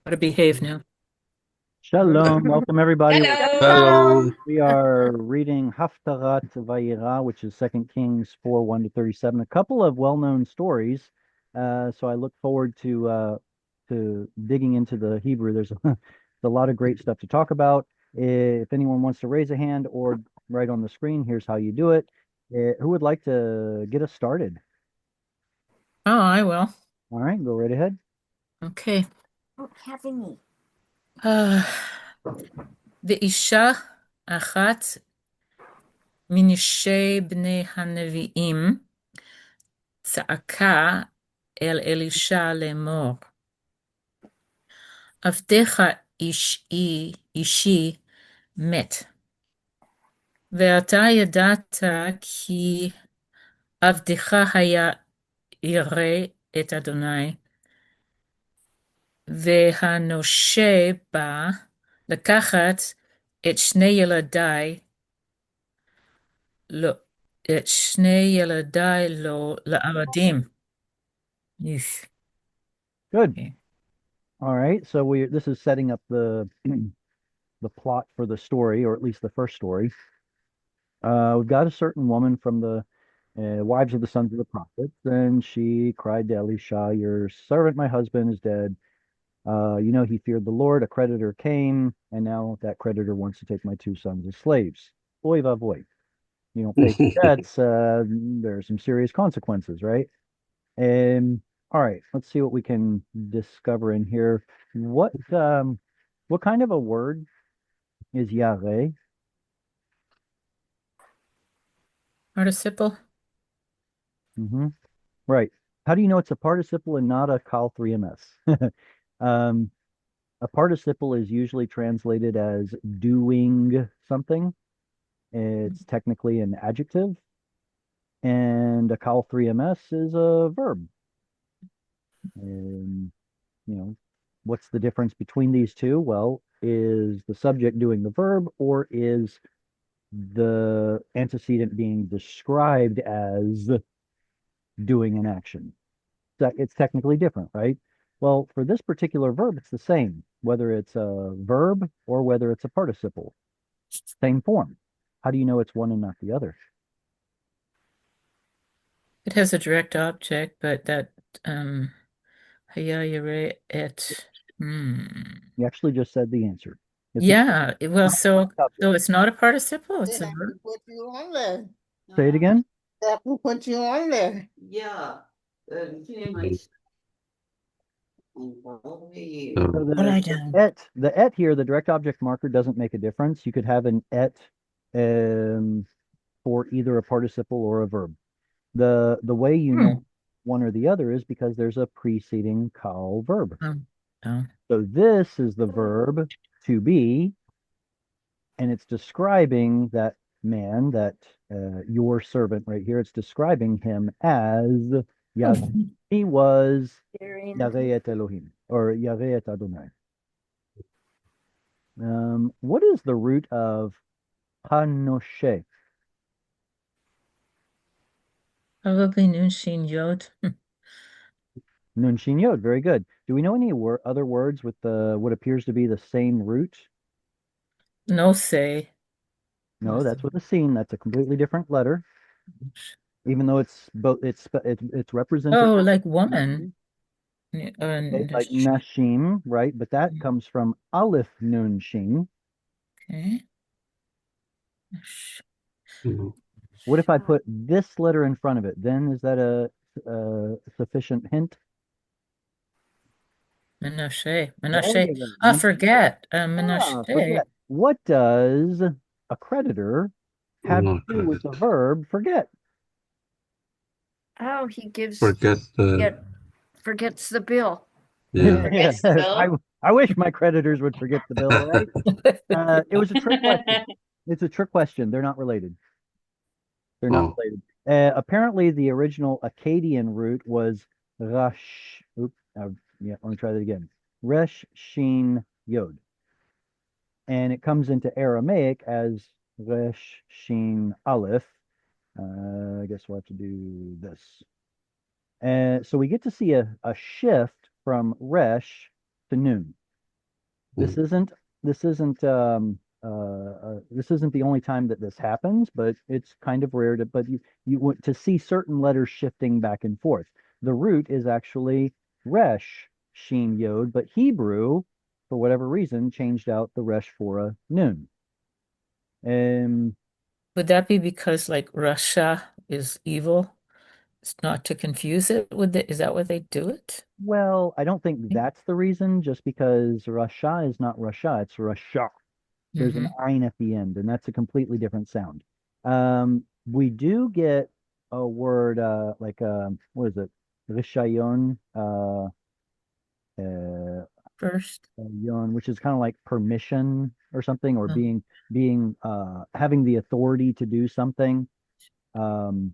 Gotta behave now. Shalom, welcome everybody. Hello. We are reading Haftarah Vayyera, which is 2 Kings 4, 1-37. A couple of well-known stories. So I look forward to digging into the Hebrew. There's a lot of great stuff to talk about. If anyone wants to raise a hand or write on the screen, here's how you do it. Who would like to get us started? Oh, I will. All right, go right ahead. Okay. Don't have any. ואישה אחת מנשי בני הנביאים צעקה אל אלישע לאמור, עבדך אישי מת, ואתה ידעת כי עבדך היה ירא את אדוני, והנושה בא לקחת את שני ילדיי, לא, את שני ילדיי לו לעבדים. Yes. Good. Okay. All right, so this is setting up the the plot for the story, or at least the first story. We've got a certain woman from the wives of the sons of the prophets, and she cried to Elisha, "Your servant, my husband, is dead. He feared the Lord. A creditor came, and now that creditor wants to take my two sons as slaves. Oy vavoy. You don't pay debts, there are some serious consequences, right? And all right, let's see what we can discover in here. What kind of a word is Yahweh? Participle. Mm-hmm. Right. How do you know it's a participle and not a Cal 3MS? Um, a participle is usually translated as doing something. It's technically an adjective, and a Cal 3MS is a verb. And, what's the difference between these two? Well, is the subject doing the verb, or is the antecedent being described as doing an action? It's technically different, right? Well, for this particular verb, it's the same, whether it's a verb or whether it's a participle. Same form. How do you know it's one and not the other? It has a direct object, but that היה ירא את. You actually just said the answer. Yeah, well, Not so subject. it's not a participle, They it's a have verb. to put you on there. Say it again. They have to put you on there. Yeah. So What I done? the et here, the direct object marker doesn't make a difference. You could have an et for either a participle or a verb. The way you know one or the other is because there's a preceding kal verb. Oh. So this is the verb to be, and it's describing that man, that your servant right here. It's describing him as Yahweh. He was Yahweh et Elohim, or Yahweh et Adonai. What is the root of Hanoshe? Probably Nun Shin Yod. Nun Shin Yod. Very good. Do we know any other words with what appears to be the same root? No say. No, that's with a scene. That's a completely different letter. Even though it's both, it's represented. Oh, like woman. Okay, like Nashim, right? But that comes from Aleph Nun Shin. Okay. What if I put this letter in front of it? Then is that a sufficient hint? Menashe. There Menashe. you go. I forget. Ah, Menashe. forget. What does a creditor have to do with the verb forget? Oh, he gives Forget the. forgets the bill. Yeah. Forgets the bill. I wish my creditors would forget the bill, right? It was a trick question. It's a trick question. They're not related. They're not Oh. related. Apparently, the original Akkadian root was Rash. Oops. Yeah, let me try that again. Resh Shin Yod. And it comes into Aramaic as Resh Shin Aleph. I guess we'll have to do this. And so we get to see a shift from Resh to Nun. This isn't this isn't this isn't the only time that this happens, but it's kind of rare to but you want to see certain letters shifting back and forth. The root is actually Resh Shin Yod, but Hebrew, for whatever reason, changed out the Resh for a Nun. Um, Would that be because like Russia is evil? It's not to confuse it with it. Is that why they do it? well, I don't think that's the reason, just because Rasha is not Rasha, it's Rasha. There's an Mm-hmm. ein at the end, and that's a completely different sound. We do get a word like what is it? Rishayon, First. yon, which is kind of like permission or something, or being having the authority to do something. Um,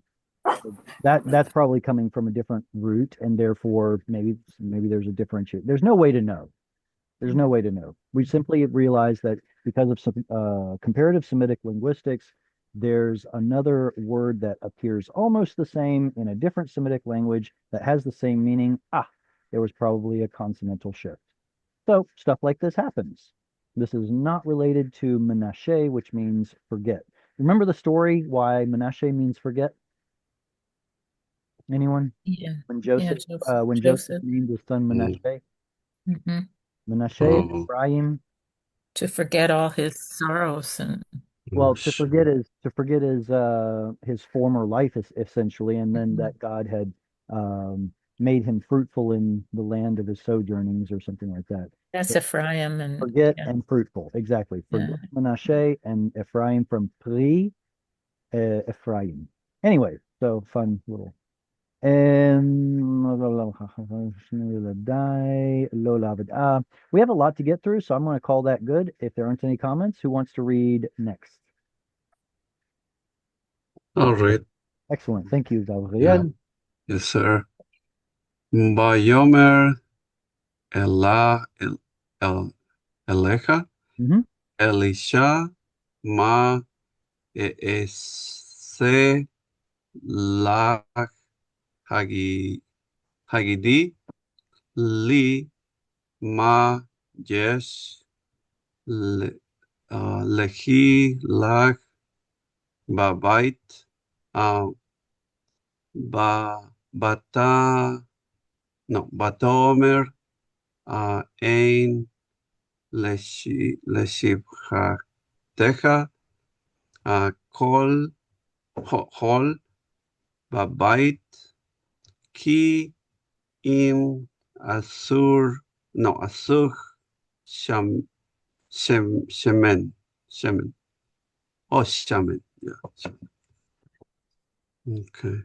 that's probably coming from a different root, and therefore maybe there's a differentiate. There's no way to know. There's no way to know. We simply realize that because of some comparative Semitic linguistics, there's another word that appears almost the same in a different Semitic language that has the same meaning. Ah, there was probably a consonantal shift. So stuff like this happens. This is not related to Menashe, which means forget. Remember the story why Menashe means forget? Anyone? Yeah. When Yeah, Joseph Joseph. when Joseph Joseph. named his son Menashe, Hmm. Menashe and Oh, Ephraim. To forget all his sorrows and Well, sure. to forget his former life essentially, and then Mhm. that God had made him fruitful in the land of his sojournings or something like that. That's So Ephraim and forget yeah, and fruitful, exactly. Forget yeah. Menashe and Ephraim from Pri Ephraim. Anyway, so fun little. And we have a lot to get through, so I'm going to call that good. If there aren't any comments, who wants to read next? All right. Excellent. Thank you, Yeah. Gabriel. Yes, sir. Vayomer Elah El Elecha Hmm. Elisha Ma Eese Lach Hagidi Li Ma Yesh Lehi Lach Babait uh, Bata no Batomer Ein Leshivchatecha Kol Hol Babait Ki Im Asur Sham Shemen. Oh, Shaman. Yeah. Okay.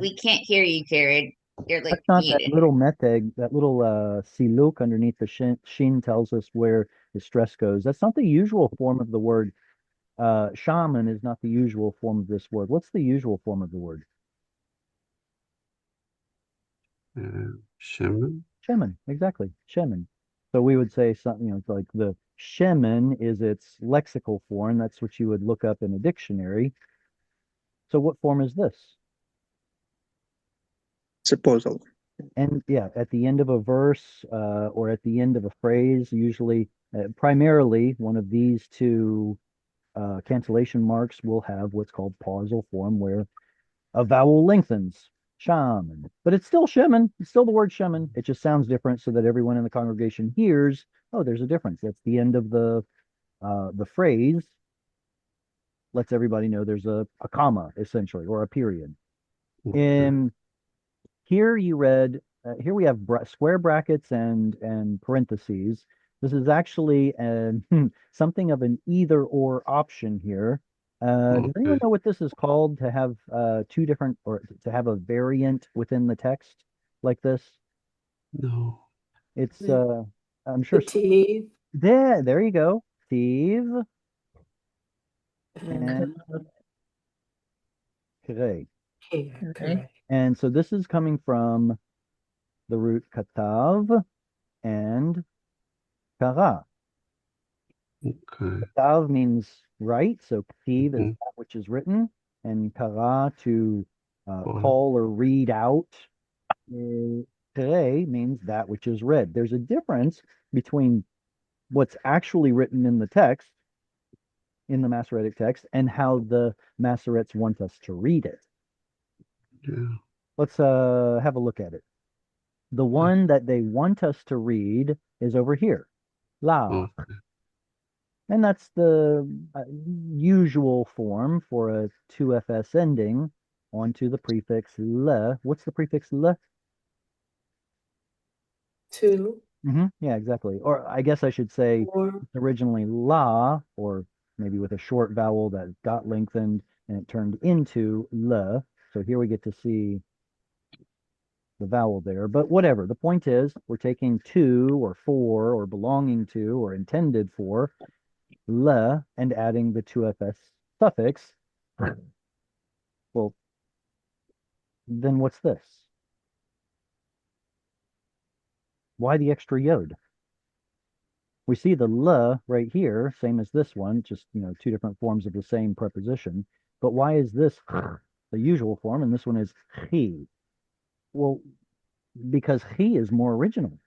We can't hear you, Jared. You're like That's not that muted. little meteg, that little siluk underneath the shin tells us where the stress goes. That's not the usual form of the word. Shaman is not the usual form of this word. What's the usual form of the word? Shaman. Shemen, exactly. Shemen. So we would say something, it's like the shemen is its lexical form. That's what you would look up in a dictionary. So what form is this? Supposal. And yeah, at the end of a verse or at the end of a phrase, usually, primarily, one of these two cancellation marks will have what's called pausal form, where a vowel lengthens. Shaman. But it's still shemen. It's still the word shemen. It just sounds different so that everyone in the congregation hears, oh, there's a difference. That's the end of the phrase. Lets everybody know there's a comma, essentially, or a period. Okay. In here you read, here we have square brackets and parentheses. This is actually something of an either or option here. Does anyone Okay. know what this is called to have two different or to have a variant within the text like this? No. It's The I'm sure the teeth there you go. Steve and and Kre. hair, Okay. correct. And so this is coming from the root katav and kara. Okay. Ktav means write, so ktiv is Mm-hmm. that which is written, and kara to Call. call or read out. Tere means that which is read. There's a difference between what's actually written in the text, in the Masoretic text, and how the Masoretes want us to read it. Yeah. Let's have a look at it. The one that they want us to read is over here, la. Oh, And that's the usual form for a 2FS ending onto the prefix le. What's the prefix le? Two, Yeah, exactly. Or I guess I should say four, it's originally la, or maybe with a short vowel that got lengthened and it turned into le. So here we get to see the vowel there. But whatever. The point is, we're taking to or for or belonging to or intended for le and adding the 2FS suffix. Well, then what's this? Why the extra yod? We see the le right here, same as this one, just two different forms of the same preposition. But why is this the usual form and this one is he? Well, because he is more original.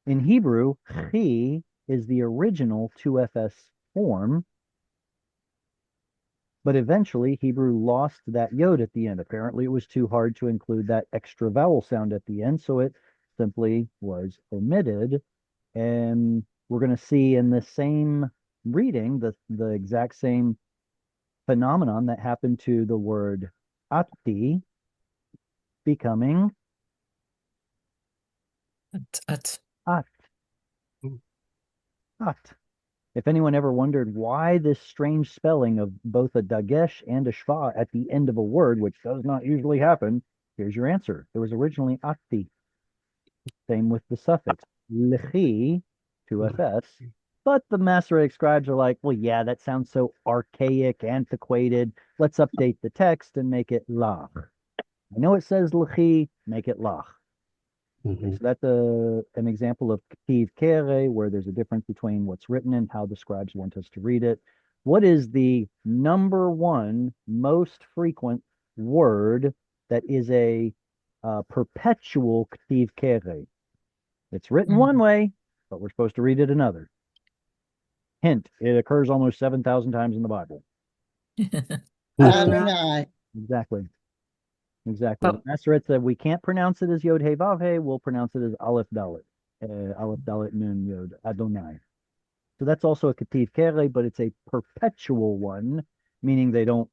In Hebrew, he is the original 2FS form, but eventually Hebrew lost that yod at the end. Apparently, it was too hard to include that extra vowel sound at the end, so it simply was omitted. And we're going to see in the same reading the exact same phenomenon that happened to the word ati becoming At. at. oh, At. If anyone ever wondered why this strange spelling of both a dagesh and a shva at the end of a word, which does not usually happen, here's your answer. There was originally ati. Same with the suffix lichi, 2fs. But the Masoretic scribes are like, well, yeah, that sounds so archaic, antiquated. Let's update the text and make it lach. I know it says lichi, make it lach. Okay, mhm. so that's an example of ktiv kere, where there's a difference between what's written and how the scribes want us to read it. What is the number one most frequent word that is a perpetual ktiv kere? It's written one way, but we're supposed to read it another. Hint, it occurs almost 7,000 times in the Bible. Adonai. Exactly. Exactly. The But Masoret said we can't pronounce it as Yod He Vav He. We'll pronounce it as Aleph Dalet. Aleph Dalet Nun Yod Adonai. So that's also a Kativ Kere, but it's a perpetual one, meaning they don't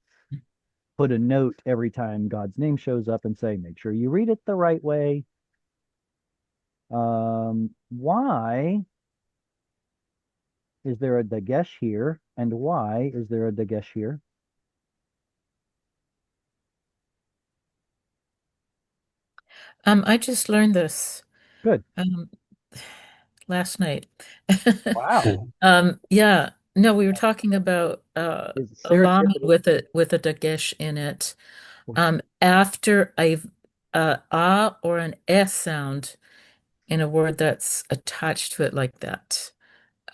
put a note every time God's name shows up and say, make sure you read it the right way. Why is there a Dagesh here? And why is there a Dagesh here? I just learned this Good. um last night. Wow. Oh, Yeah, no, we were talking about Is a line serendipity. with a dagesh in it. After a or an s sound in a word that's attached to it like that.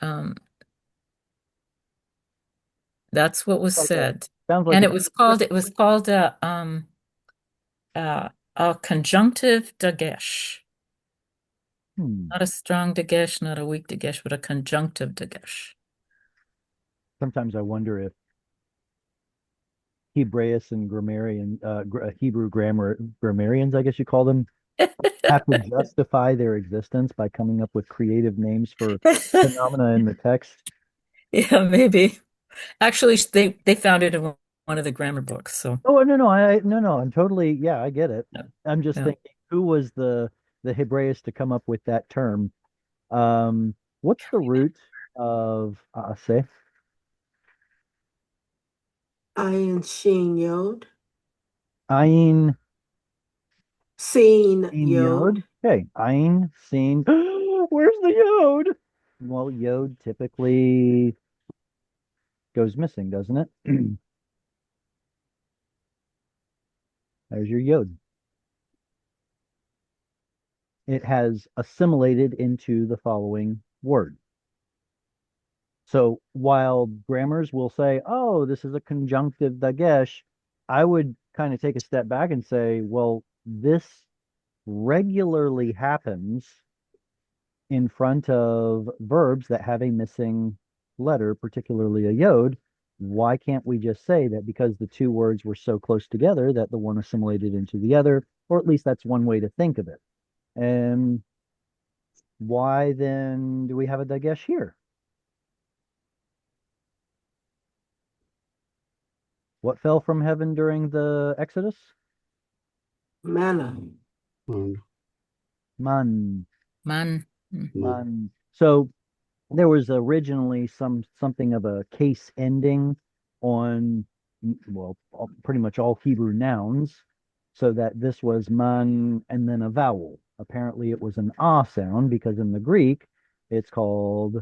Um, that's what was Like a said. sounds like And a it was called a conjunctive dagesh. hmm. Not a strong dagesh, not a weak dagesh, but a conjunctive dagesh. Sometimes I wonder if Hebraists and Hebrew grammarians, I guess you call them, have to justify their existence by coming up with creative names for phenomena in the text. Yeah, maybe. Actually, they found it in one of the grammar books. So Oh, no, no, no, I'm totally, yeah, I get it. yeah, I'm just yeah. thinking, who was the Hebraist to come up with that term? What's the root of say Ayin Shin Yod, Ayin Seen Sin Yod. Yod? Okay, Ayin Sin. Where's the Yod? Well, Yod typically goes missing, doesn't it? There's your Yod. It has assimilated into the following word. So while grammars will say, oh, this is a conjunctive dagesh, I would kind of take a step back and say, well, this regularly happens in front of verbs that have a missing letter, particularly a yod. Why can't we just say that because the two words were so close together that the one assimilated into the other, or at least that's one way to think of it. And why then do we have a dagesh here? What fell from heaven during the Exodus? Manna. Man. Man, Man. man. So there was originally something of a case ending on, well, pretty much all Hebrew nouns, so that this was man and then a vowel. Apparently, it was an ah sound because in the Greek, it's called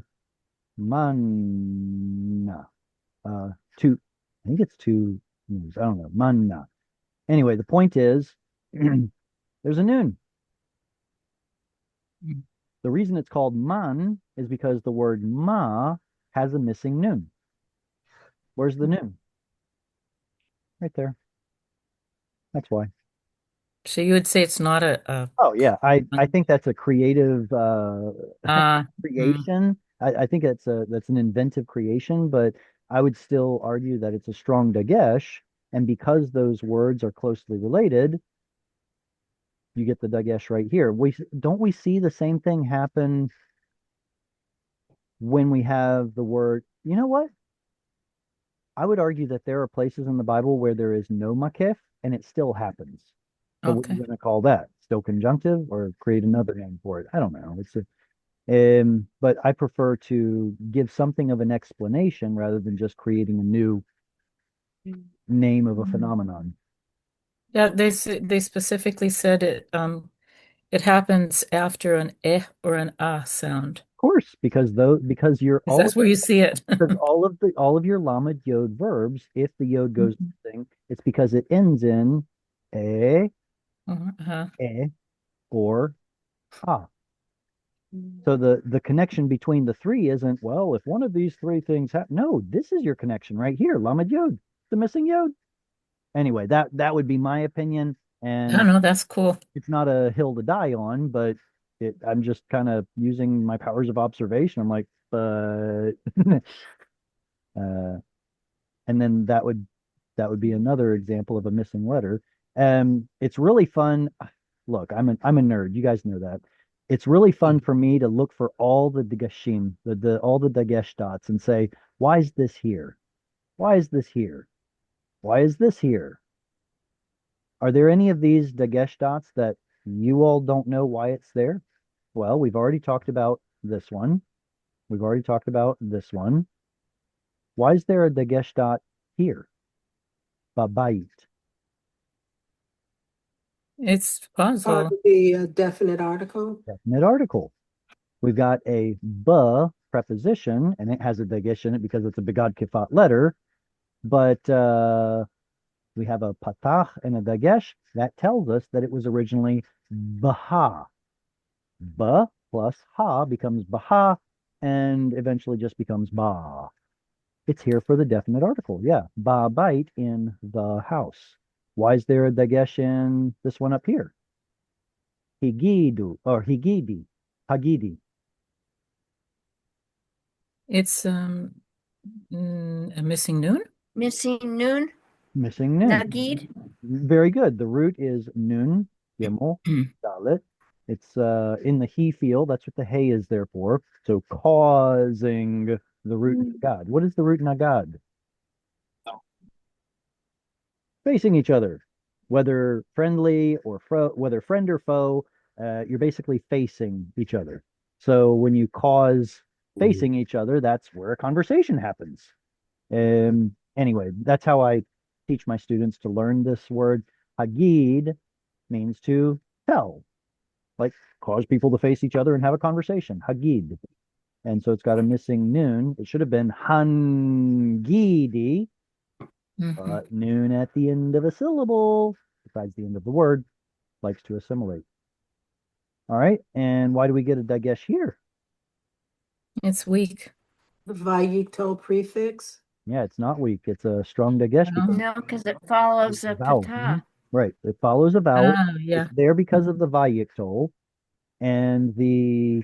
manna. Two, I think it's two. I don't know, manna. Anyway, the point is, there's a noon. The reason it's called man is because the word ma has a missing noon. Where's the noon? Right there. That's why. So you would say it's not a Oh yeah, I think that's a creative uh, mm, creation. I think that's an inventive creation, but I would still argue that it's a strong dagesh, and because those words are closely related, you get the dagesh right here. We see the same thing happen when we have the word. You know what? I would argue that there are places in the Bible where there is no makef and it still happens. So what are you okay. going to call that? Still conjunctive or create another name for it? I don't know. But I prefer to give something of an explanation rather than just creating a new name of a phenomenon. Yeah, they specifically said it happens after an eh or an ah sound. Of course, because you're Because that's where you see it. because all of your lamed yod verbs, if the yod goes Mhm. missing, it's because it ends in a, Uh-huh. e, or ah. So the connection between the three isn't, well, if one of these three things happen. No, this is your connection right here, lamed yod, the missing yod. Anyway, that would be my opinion, I don't and know, that's cool. it's not a hill to die on, but I'm just kind of using my powers of observation. I'm like, but uh, and then that would be another example of a missing letter. It's really fun. Look, I'm a nerd. You guys know that. It's really fun for me to look for all the dageshim, the all the dagesh dots, and say, why is this here? Why is this here? Why is this here? Are there any of these dagesh dots that you all don't know why it's there? Well, we've already talked about this one. We've already talked about this one. Why is there a dagesh dot here? Babayit. It's Part of puzzle. the definite article. Definite article. We've got a ba preposition, and it has a dagesh in it because it's a begad kifat letter. But we have a patach and a dagesh that tells us that it was originally baha. Ba plus ha becomes baha, and eventually just becomes ba. It's here for the definite article. Yeah, ba bite in the house. Why is there a dagesh in this one up here? Higidu or higidi, hagidi, It's a missing noon? Missing noon, missing noon. nagid. Very good. The root is nun, gimel, dalet. It's in the he field. That's what the hey is there for. So causing the root nagad. What is the root nagad? Facing each other, whether friendly or whether friend or foe. You're basically facing each other. So when you cause facing each other, that's where a conversation happens. Anyway, that's how I teach my students to learn this word. Hagid means to tell, like cause people to face each other and have a conversation. Hagid. And so it's got a missing noon. It should have been hangidi, Mhm. but noon at the end of a syllable, besides the end of the word, likes to assimilate. All right. And why do we get a dagesh here? It's weak. The Vayyikto prefix. Yeah, it's not weak. It's a strong dagesh because No, because it follows it's a a vowel. pata. Right. It follows a vowel. Oh, It's yeah. there because of the vayiktol. And the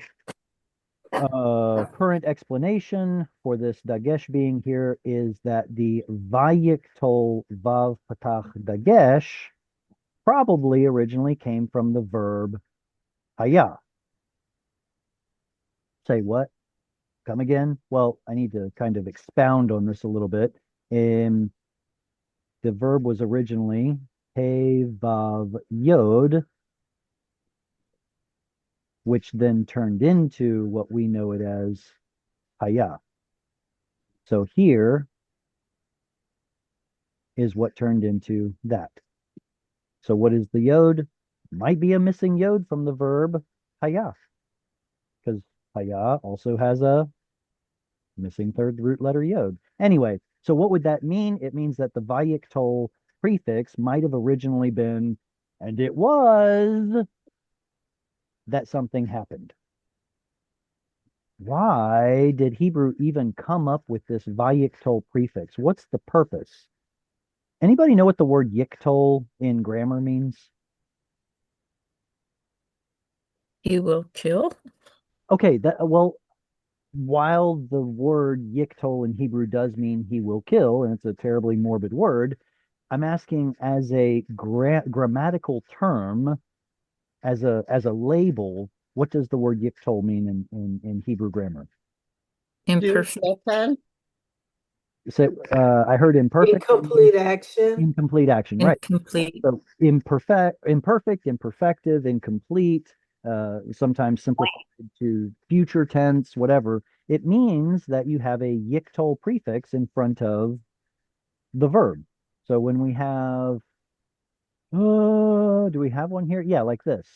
current explanation for this dagesh being here is that the vayiktol vav patach dagesh probably originally came from the verb haya. Say what? Come again? Well, I need to kind of expound on this a little bit. The verb was originally he vav yod, which then turned into what we know it as haya. So here is what turned into that. So what is the yod? Might be a missing yod from the verb haya, because haya also has a missing third root letter yod. Anyway, so what would that mean? It means that the vayiktol prefix might have originally been, and it was, that something happened. Why did Hebrew even come up with this vayiktol prefix? What's the purpose? Anybody know what the word yiktol in grammar means? He will kill. Okay, well, while the word yiktol in Hebrew does mean he will kill, and it's a terribly morbid word, I'm asking as a grammatical term, as a label, what does the word yiktol mean in Hebrew grammar? Imperfect. So I heard imperfect, Incomplete action. incomplete action, right? Incomplete. So imperfect, imperfective, incomplete, sometimes simplified to future tense, whatever. It means that you have a yiktol prefix in front of the verb. So when we have, do we have one here? Yeah, like this.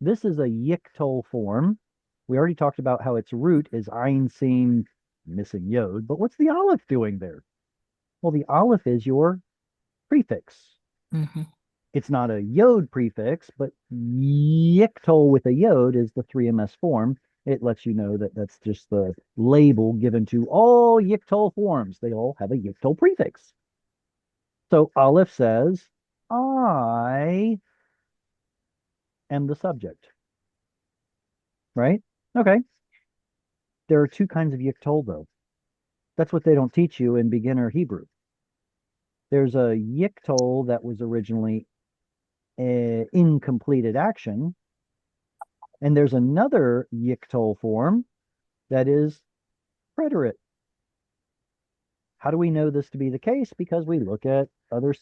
This is a yiktol form. We already talked about how its root is ein sin, missing yod. But what's the aleph doing there? Well, the aleph is your prefix. Hmm. It's not a yod prefix, but yiktol with a yod is the 3ms form. It lets you know that that's just the label given to all yiktol forms. They all have a yiktol prefix. So aleph says, I am the subject, right? Okay. There are two kinds of yiktol, though. That's what they don't teach you in beginner Hebrew. There's a yiktol that was originally incompleted action, and there's another yiktol form that is preterite. How do we know this to be the case? Because we look at other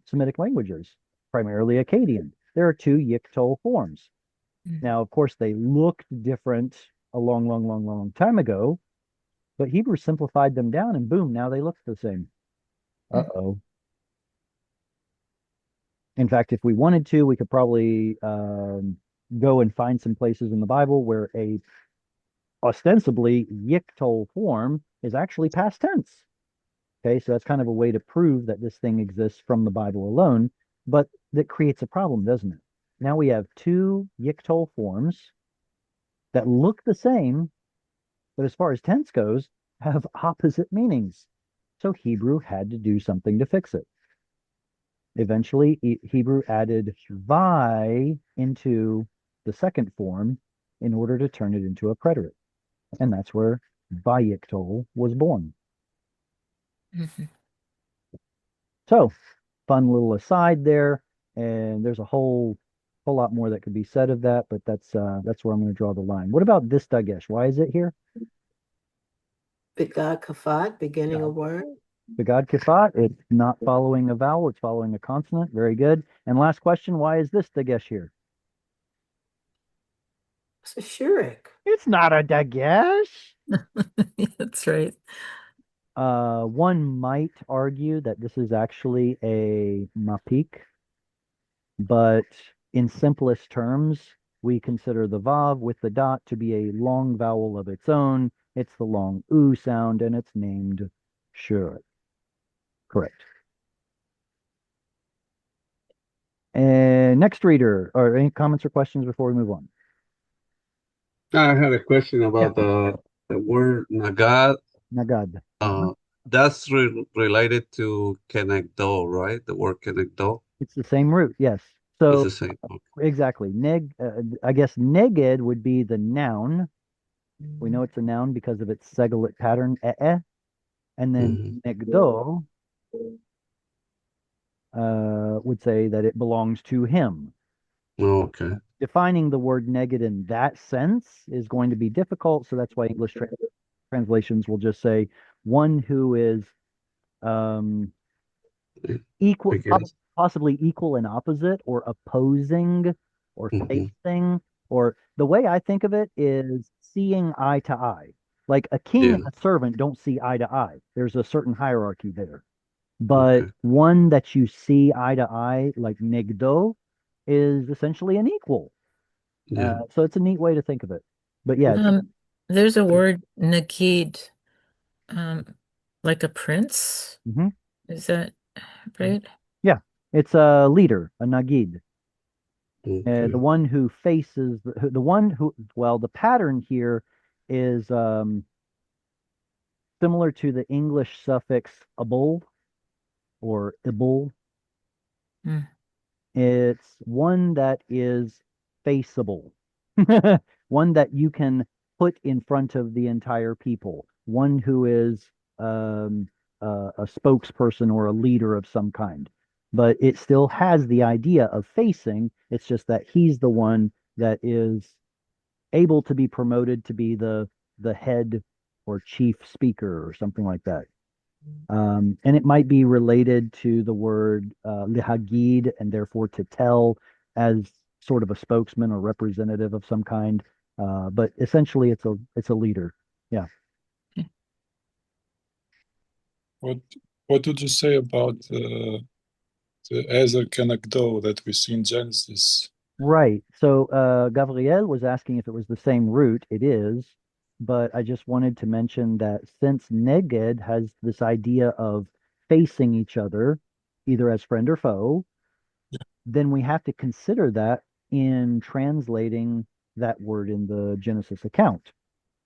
Semitic languages, primarily Akkadian. There are two yiktol forms. Now, of course, they looked different a long, long, long, long time ago, but Hebrew simplified them down, and boom, now they look the same. Uh-oh. In fact, if we wanted to, we could probably go and find some places in the Bible where a ostensibly yiktol form is actually past tense. Okay, so that's kind of a way to prove that this thing exists from the Bible alone, but that creates a problem, doesn't it? Now we have two yiktol forms that look the same, but as far as tense goes, have opposite meanings. So Hebrew had to do something to fix it. Eventually, Hebrew added vi into the second form in order to turn it into a preterite. And that's where vayiktol was born. Hmm. So, fun little aside there, and there's a whole lot more that could be said of that, but that's where I'm going to draw the line. What about this dagesh? Why is it here? Begad kafat, beginning a word. Begad kifat, it's not following a vowel, it's following a consonant. Very good. And last question, why is this dagesh here? It's a shirik. It's not a dagesh. That's right. One might argue that this is actually a mapik, but in simplest terms, we consider the vav with the dot to be a long vowel of its own. It's the long oo sound, and it's named shur. Correct. And next reader, or any comments or questions before we move on? I had a question Yeah. about The word Nagad, Nagad. that's related to Kenegdo, right? The word Kenegdo It's the same root, yes. is So the same. Okay. exactly. I guess neged would be the noun. We know it's a noun because of its seglet pattern, and then Mhm. negdo would say that it belongs to him. Okay. Defining the word neged in that sense is going to be difficult, so that's why English translations will just say one who is um, I equal, guess. possibly equal and opposite, or opposing, or Hmm. facing, or the way I think of it is seeing eye to eye. Like a king Yeah. and a servant don't see eye to eye. There's a certain hierarchy there. But Okay. one that you see eye to eye, like negdo, is essentially an equal. Yeah. So it's a neat way to think of it. But yeah, Um, there's a word, Nakid, um, like a prince. mhm. Is that right? Yeah, it's a leader, a nagid. The Okay. one who faces the one who, well, the pattern here is similar to the English suffix able or ibul. Hmm. It's one that is faceable, one that you can put in front of the entire people, one who is um, a spokesperson or a leader of some kind. But it still has the idea of facing. It's just that he's the one that is able to be promoted to be the head or chief speaker or something like that. And it might be related to the word lihagid and therefore to tell as sort of a spokesman or representative of some kind. But essentially, it's a leader. Yeah. What what would you say about the Ezer Kenegdo that we see in Genesis? Right. So Gabriel was asking if it was the same root. It is, but I just wanted to mention that since neged has this idea of facing each other, either as friend or foe, then we have to consider that in translating that word in the Genesis account.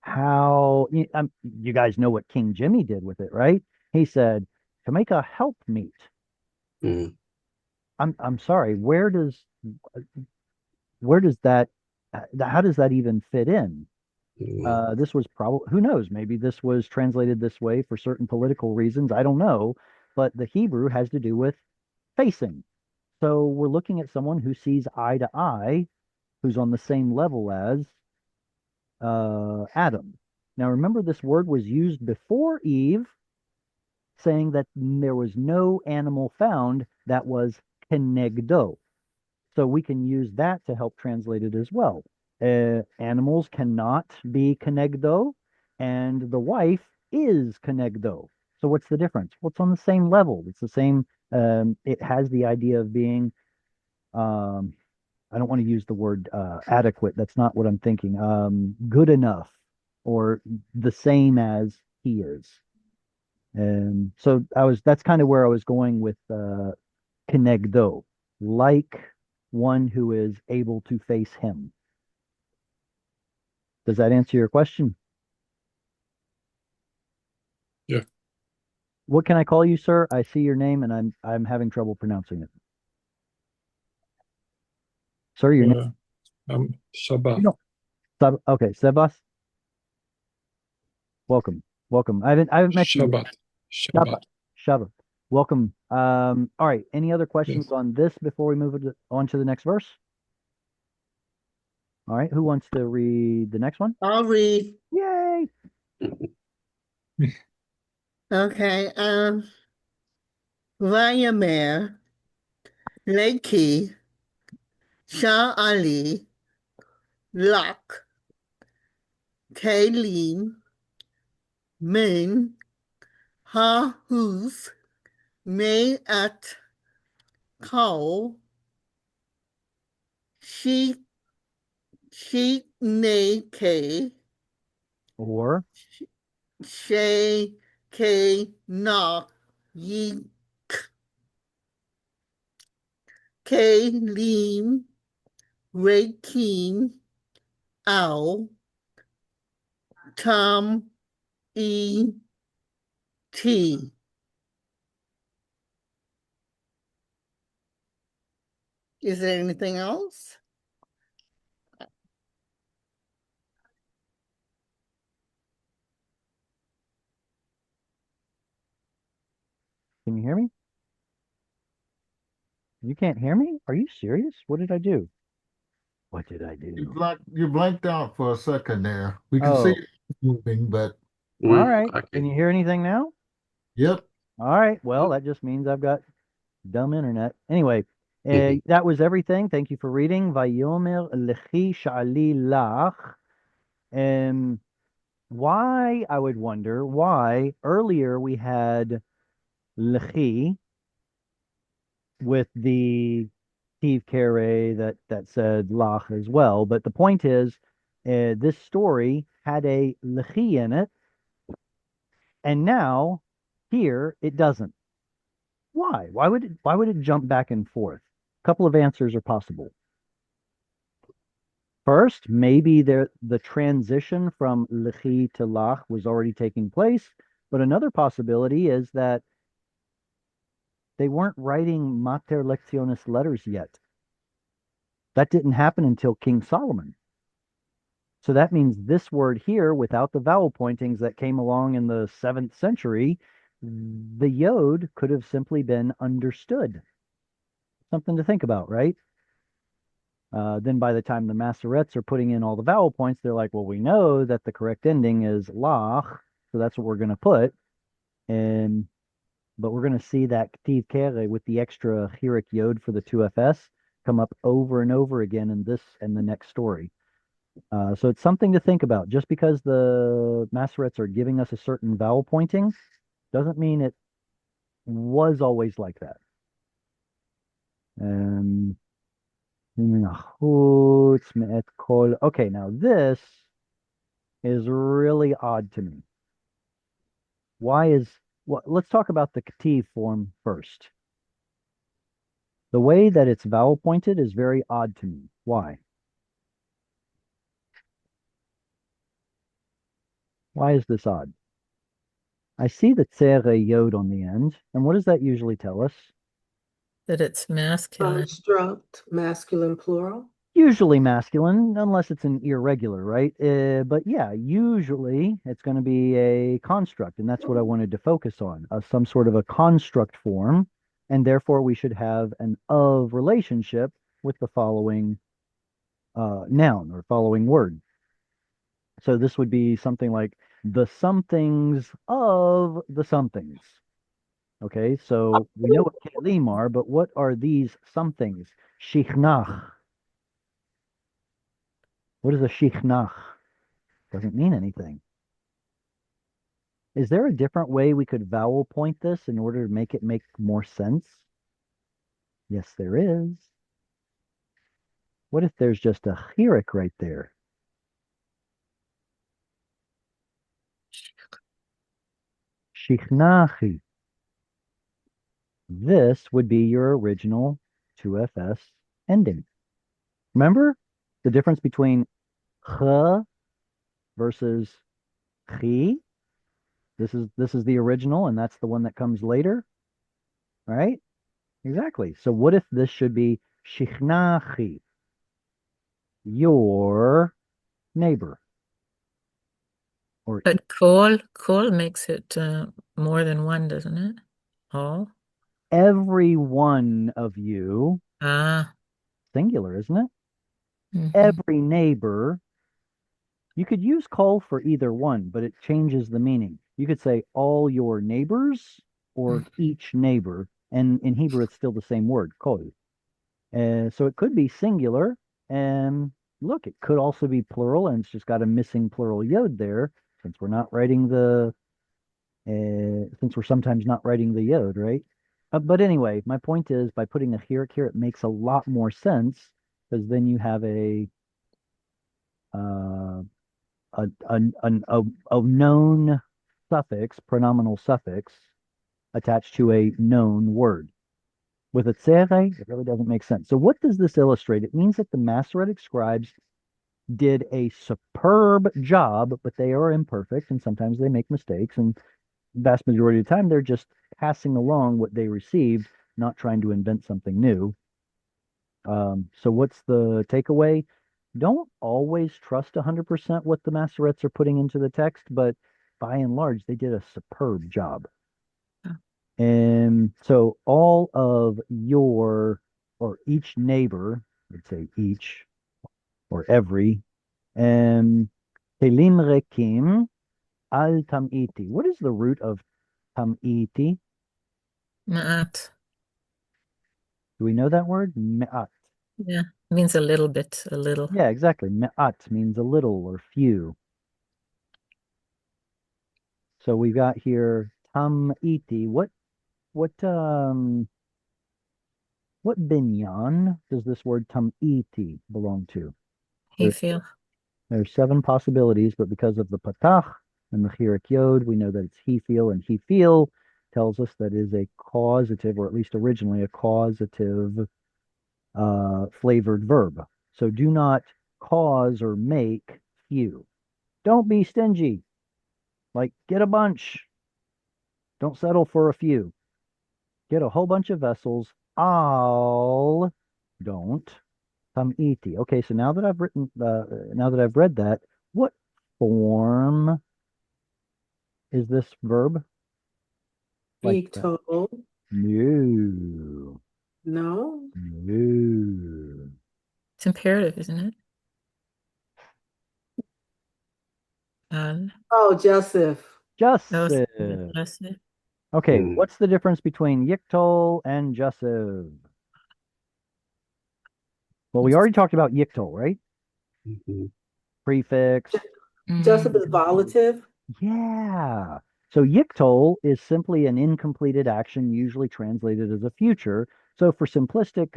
You guys know what King Jimmy did with it, right? He said, to make a helpmeet. Mm. I'm sorry, where does that how does that even fit in? Yeah. This was probably, who knows, maybe this was translated this way for certain political reasons. I don't know, but the Hebrew has to do with facing. So we're looking at someone who sees eye to eye, who's on the same level as Adam. Now remember, this word was used before Eve, saying that there was no animal found that was kenegdo. So we can use that to help translate it as well. Animals cannot be kenegdo, and the wife is kenegdo. So what's the difference? Well, it's on the same level. It's the same. It has the idea of being. Um, I don't want to use the word adequate. That's not what I'm thinking. Good enough, or the same as he is. So that's kind of where I was going with kenegdo, like one who is able to face him. Does that answer your question? Yeah. What can I call you, sir? I see your name and I'm having trouble pronouncing it. Sir, your name? Shabbat. No. Okay, Sebas. Welcome. Welcome. I haven't met you Shabbat. yet. Shabbat. Shabbat. Welcome. All right. Any other questions Yes. on this before we move on to the next verse? All right. Who wants to read the next one? I'll read. Yay. Okay, Vayyera, Leki, Shah Ali, Lak, Kalim, Min, Ha-Huz, May-At, Kal, She-Ne-Ke, Or She-Ke-Na-Yi, Kalim, Rakim, Al, Tom E T. Is there anything else? Can you hear me? You can't hear me? Are you serious? What did I do? What did I do? You blanked out for a second there. We can see Oh, it moving, but all right. Can Okay. you hear anything now? yep. All right. Well, that just means I've got dumb internet. Anyway, Mhm. that was everything. Thank you for reading. Vayomer lechi sha'ali lach. Why, I would wonder, why earlier we had lechi with the Steve Carey that said lach as well. But the point is, this story had a lechi in it, and now here it doesn't. Why? Why would it jump back and forth? A couple of answers are possible. First, maybe the transition from lechi to lach was already taking place, but another possibility is that they weren't writing mater lectionis letters yet. That didn't happen until King Solomon. So that means this word here, without the vowel pointings that came along in the 7th century, the yod could have simply been understood. Something to think about, right? Then by the time the Masoretes are putting in all the vowel points, they're like, well, we know that the correct ending is lach, so that's what we're going to put. And but we're going to see that ktiv kere with the extra chirik yod for the 2fs come up over and over again in this and the next story. So it's something to think about. Just because the Masoretes are giving us a certain vowel pointing doesn't mean it was always like that. Um, okay, now this is really odd to me. Let's talk about the Ktiv form first. The way that it's vowel pointed is very odd to me. Why? Why is this odd? I see the tsere yod on the end, and what does that usually tell us? That it's masculine. Construct, masculine plural. Usually masculine, unless it's an irregular, right? But yeah, usually it's going to be a construct, and that's what I wanted to focus on, some sort of a construct form, and therefore we should have an of relationship with the following noun or following word. So this would be something like the somethings of the somethings. Okay, so we know what kelim are, but what are these somethings? Shichnach. What is a shichnach? Doesn't mean anything. Is there a different way we could vowel point this in order to make it make more sense? Yes, there is. What if there's just a chirik right there? Shichnachi. This would be your original 2fs ending. Remember the difference between ch versus chi? This is the original, and that's the one that comes later, right? Exactly. So what if this should be shichnachi, your neighbor? Or But kol makes it more than one, doesn't it? All? every one of you, Ah. singular, isn't it? Mhm. Every neighbor. You could use call for either one, but it changes the meaning. You could say all your neighbors or each neighbor, and in Hebrew it's still the same word, kol. So it could be singular, and look, it could also be plural, and it's just got a missing plural yod there, since we're not writing since we're sometimes not writing the yod, right? But anyway, my point is, by putting a chirik here, it makes a lot more sense, because then you have uh, a known suffix, pronominal suffix, attached to a known word. With a tzere, it really doesn't make sense. So what does this illustrate? It means that the Masoretic scribes did a superb job, but they are imperfect and sometimes they make mistakes. And vast majority of the time, they're just passing along what they received, not trying to invent something new. So what's the takeaway? Don't always trust 100% what the Masoretes are putting into the text, but by and large, they did a superb job. Yeah. And so all of your, or each neighbor, I'd say each or every, um, Kelim Rekim al Tamiti. What is the root of Tamiti? Ma'at. Do we know that word? Me'at. Yeah. Means a little bit, a little. Yeah, exactly. Me'at means a little or few. So we got here Tamiti. What binyan does this word Tamiti belong to? He There's feel. there's 7 possibilities, but because of the patach and the chirik yod, we know that it's he feel, and he feel tells us that is a causative, or at least originally a causative flavored verb. So do not cause or make few. Don't be stingy. Like, get a bunch. Don't settle for a few. Get a whole bunch of vessels. All don't come iti. Okay, so now that I've read that, what form is this verb? Like, Ito. no, No. no. It's imperative, isn't it? Al. Oh, Joseph. No, Joseph. that's it. Okay, Mm, what's the difference between Yiktol and Joseph? Well, we already talked about Yiktol, right? mhm. Prefix. Joseph is Mm. volative. Yeah. So Yiktol is simply an incompleted action, usually translated as a future. So for simplistic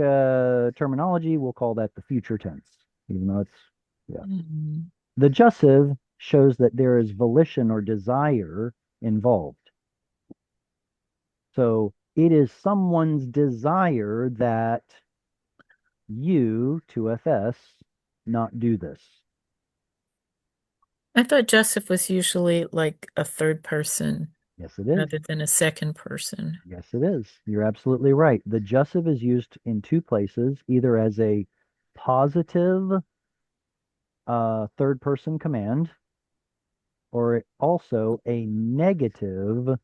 terminology, we'll call that the future tense, even though it's, yeah. Mm. The jussive shows that there is volition or desire involved. So it is someone's desire that you, 2FS, not do this. I thought Joseph was usually like a third person Yes, it is. rather than a second person. Yes, it is. You're absolutely right. The jussive is used in 2 places, either as a positive third person command or also a negative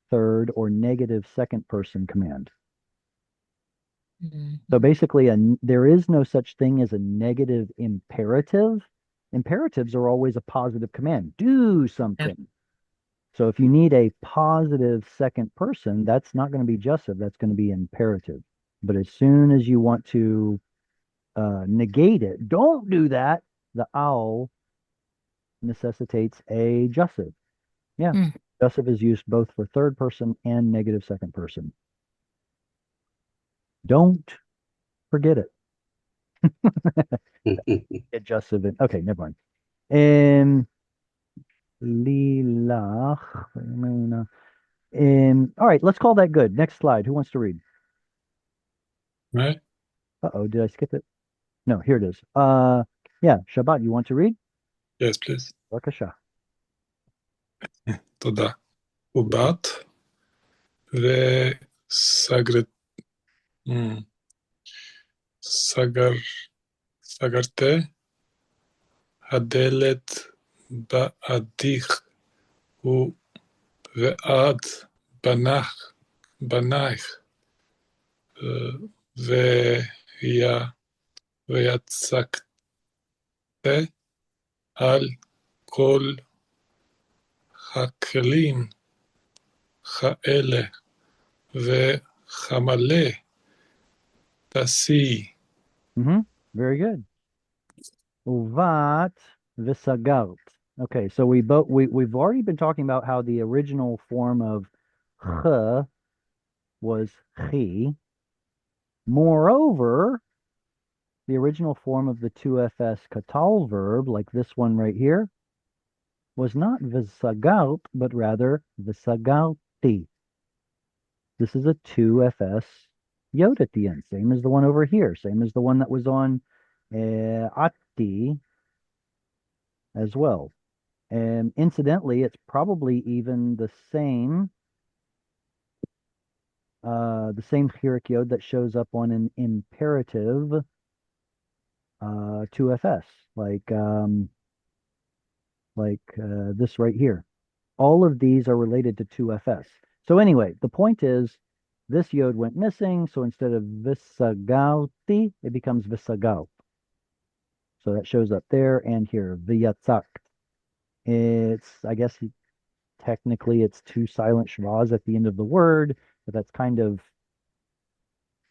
third or negative second person command. Mm. So basically, there is no such thing as a negative imperative. Imperatives are always a positive command. Do Yeah. something. So if you need a positive second person, that's not going to be jussive. That's going to be imperative. But as soon as you want to negate it, don't do that. The owl necessitates a jussive. Yeah, Mm. jussive is used both for third person and negative second person. Don't forget it. Get jussive in. Okay, never mind. And lilach. All right, let's call that good. Next slide. Who wants to read? Right? Uh-oh, did I skip it? No, here it is. Yeah, Shabbat, you want to read? Yes, please. בבקשה. תודה. ובת וסגרת... mm, סגר... סגרתי הדלת בעדיך ועד בנייך ויצקת על כל הכלים האלה וחמלה תעשי. Very good. Uvat v'sagart. Okay, so we've already been talking about how the original form of ch was chi. Moreover, the original form of the 2FS katal verb, like this one right here, was not v'sagart, but rather v'sagarti. This is a 2FS yod at the end, same as the one over here, same as the one that was on ati, as well. And incidentally, it's probably even the same chirik yod that shows up on an imperative 2FS, like this right here. All of these are related to 2FS. So anyway, the point is this yod went missing, so instead of visagauti, it becomes visagaut. So that shows up there and here, viyatzak. I guess technically it's two silent shvas at the end of the word, but that's kind of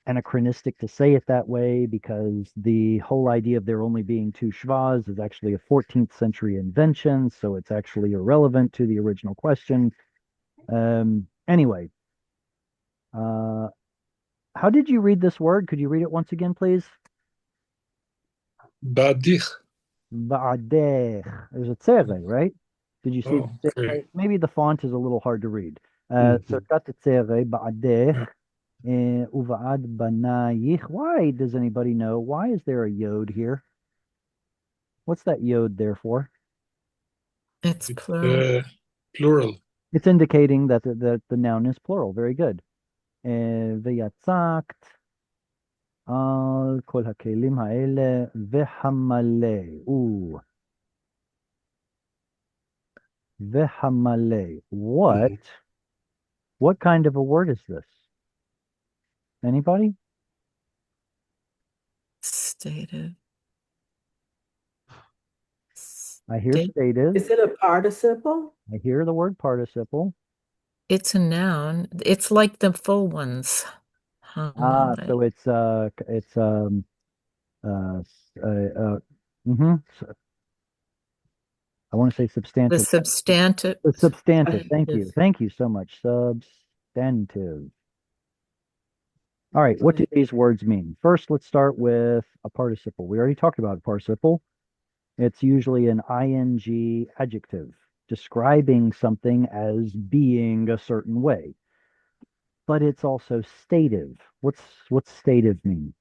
anachronistic to say it that way because the whole idea of there only being two shvas is actually a 14th century invention, so it's actually irrelevant to the original question. Anyway, how did you read this word? Could you read it once again, please? Badich. Ba'adeh. There's a tzere, right? Did you see Oh, the okay. tzere? Maybe the font is a little hard to read. So Mhm. it's got the tzere, ba'adeh. Yeah. Uva'ad banayich. Why does anybody know? Why is there a yod here? What's that yod there for? It's It's plural. plural. It's indicating that the noun is plural. Very good. ויצקת על כל הכלים האלה והמלא. Ooh. והמלא. What kind of a word is this? Anybody? Stative. I hear State. stative. Is it a participle? I hear the word participle. It's a noun. It's like the full ones. Hamale. So it's uh I want to say The substantive. substantive. The substantive. Thank you. Substantive. Thank you so much. Substantive. All right. What do these words mean? First, let's start with a participle. We already talked about a participle. It's usually an ing adjective describing something as being a certain way, but it's also stative. What's stative mean?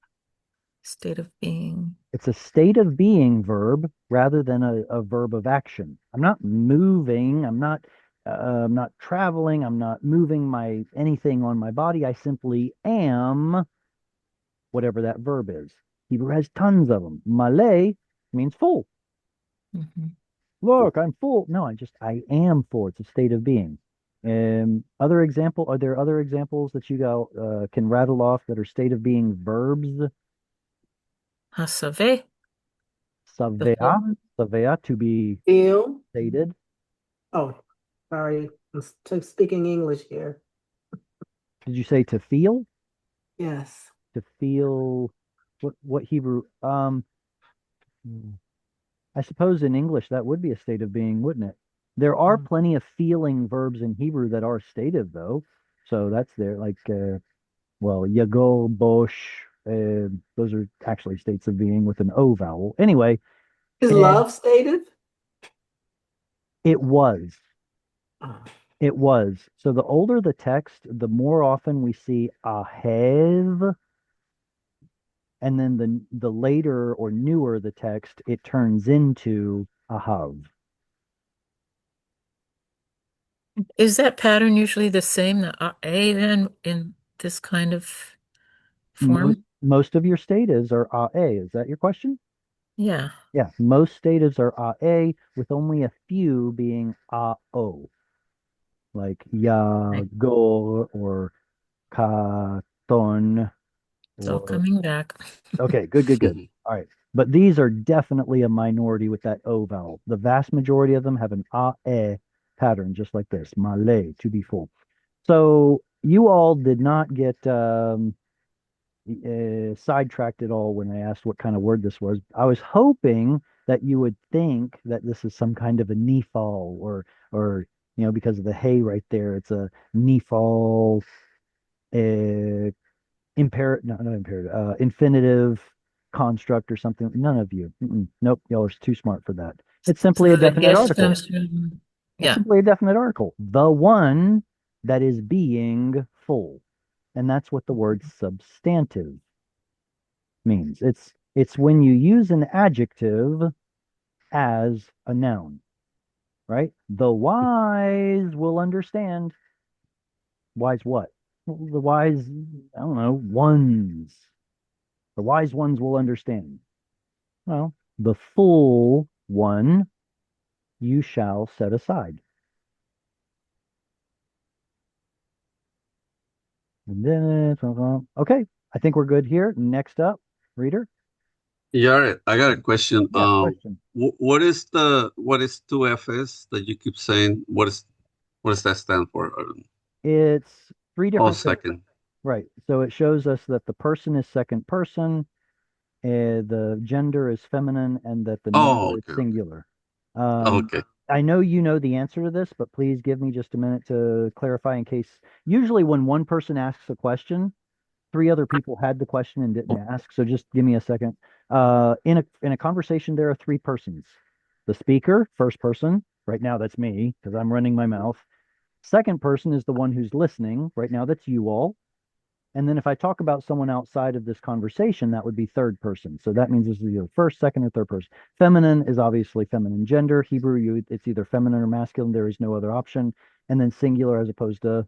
State of being. It's a state of being verb rather than a verb of action. I'm not moving. I'm not traveling. I'm not moving my anything on my body. I simply am whatever that verb is. Hebrew has tons of them. Malay means full. Mhm. Look, I'm full. No, I am full. It's a state of being. Are there other examples that you can rattle off that are state of being verbs? Hasave. The full Savea, one. savea, to be Feel. stated. Oh, sorry. Speaking English here. Did you say to feel? Yes. To feel what Hebrew? I suppose in English that would be a state of being, wouldn't it? There are plenty of feeling verbs in Hebrew that are stative though. So that's there, like well, yago, bosh, those are actually states of being with an O vowel. Anyway, Is and love stated? it was. Oh. It was. So the older the text, the more often we see ahev, and then the later or newer the text, it turns into ahav. Is that pattern usually the same? The A then in this kind of Most, form? most of your statives are a. Is that your question? Yeah. Yeah, most statives are a, with only a few being o, like ya, Right. go, or katon, It's all or coming back. okay, good. All right, but these are definitely a minority with that o vowel. The vast majority of them have an a pattern, just like this, malay, to be full. So you all did not get sidetracked at all when I asked what kind of word this was. I was hoping that you would think that this is some kind of a nifal, or because of the hay right there, it's a nifal, imperative, not imperative, infinitive construct or something. None of you. Nope, y'all are too smart for that. It's simply a So the definite guess article. comes from, It's yeah. simply a definite article. The one that is being full. And that's what the word substantive means. It's when you use an adjective as a noun, right? The wise will understand. Wise what? Well, the wise, I don't know, ones. The wise ones will understand. Well, the full one you shall set aside. And then, okay, I think we're good here. Next up, reader. Yeah, I got a question. Yeah, question. What is 2FS that you keep saying? What does that stand for? It's three Oh, different things. second. Right. So it shows us that the person is second person, the gender is feminine, and that the Oh, number is okay, okay, singular. Um, okay. I know you know the answer to this, but please give me just a minute to clarify in case. Usually, when one person asks a question, three other people had the question and didn't ask. So just give me a second. In a conversation, there are three persons. The speaker, first person. Right now, that's me because I'm running my mouth. Second person is the one who's listening. Right now, that's you all. And then if I talk about someone outside of this conversation, that would be third person. So that means this is either first, second, or third person. Feminine is obviously feminine gender. Hebrew, it's either feminine or masculine. There is no other option. And then singular as opposed to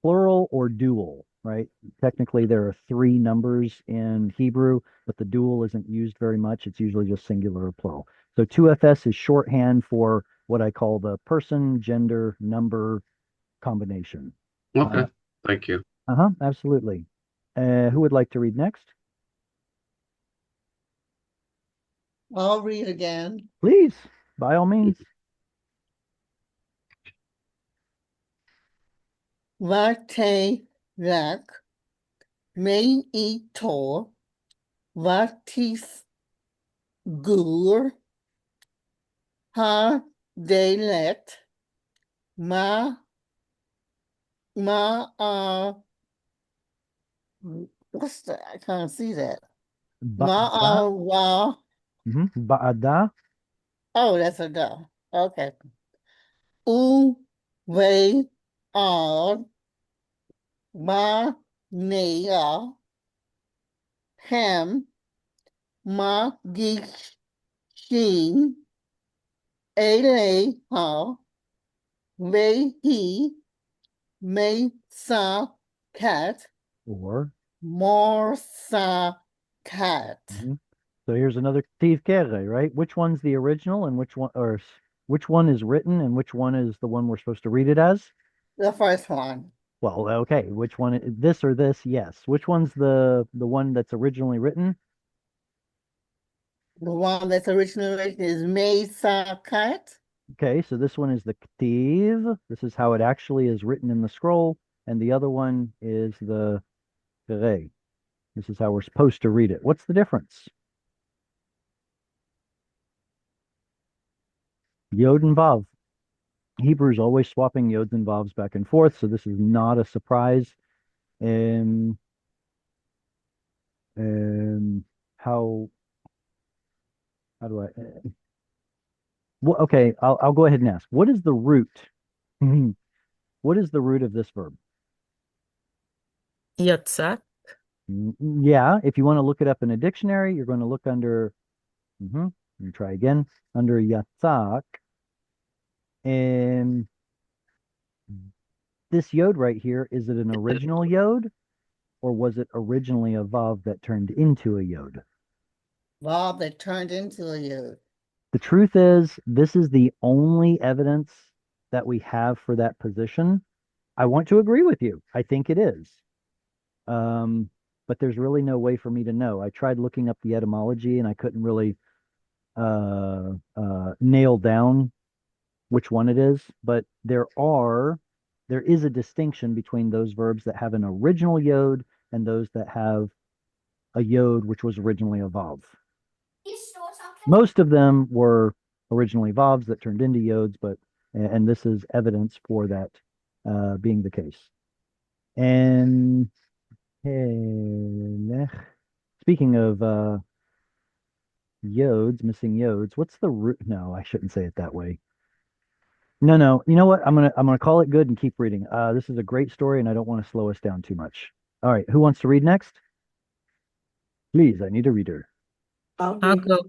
plural or dual, right? Technically, there are three numbers in Hebrew, but the dual isn't used very much. It's usually just singular or plural. So 2FS is shorthand for what I call the person, gender, number combination. Okay, thank you. Absolutely. Who would like to read next? I'll read again. Please, by all means. Vate lak me ito vatis gur ha delet ma what's that? I can't see that. Ba'ada. Wa. Ba'ada. Oh, that's a duh. Okay. U ve ar ma nea hem ma gishin ele ha ve he me sa cat Or. more sa cat. So here's another Steve Kere, right? Which one's the original and which one is written and which one is the one we're supposed to read it as? The first one. Well, okay. Which one, this or this? Yes. Which one's the one that's originally written? The one that's originally written is me sa cat. Okay, so this one is the Ktiv. This is how it actually is written in the scroll, and the other one is the Kere. This is how we're supposed to read it. What's the difference? Yod and Vav. Hebrew is always swapping yods and vavs back and forth, so this is not a surprise. Um, how do I? Well, okay, I'll go ahead and ask. What is the root? What is the root of this verb? Yatzak. Yeah, if you want to look it up in a dictionary, you're going to look under. Let me try again. Under yatzak, and this yod right here, is it an original yod, or was it originally a vav that turned into a yod? Vav that turned into a yod. The truth is, this is the only evidence that we have for that position. I want to agree with you. I think it is. But there's really no way for me to know. I tried looking up the etymology and I couldn't really nail down which one it is. But there is a distinction between those verbs that have an original yod and those that have a yod which was originally a vav. Most of them were originally vavs that turned into yods, and this is evidence for that being the case. And speaking of yods, missing yods, what's the root? No, I shouldn't say it that way. No. You know what? I'm gonna call it good and keep reading. This is a great story, and I don't want to slow us down too much. All right, who wants to read next? Please, I need a reader. I'll I'll read. go.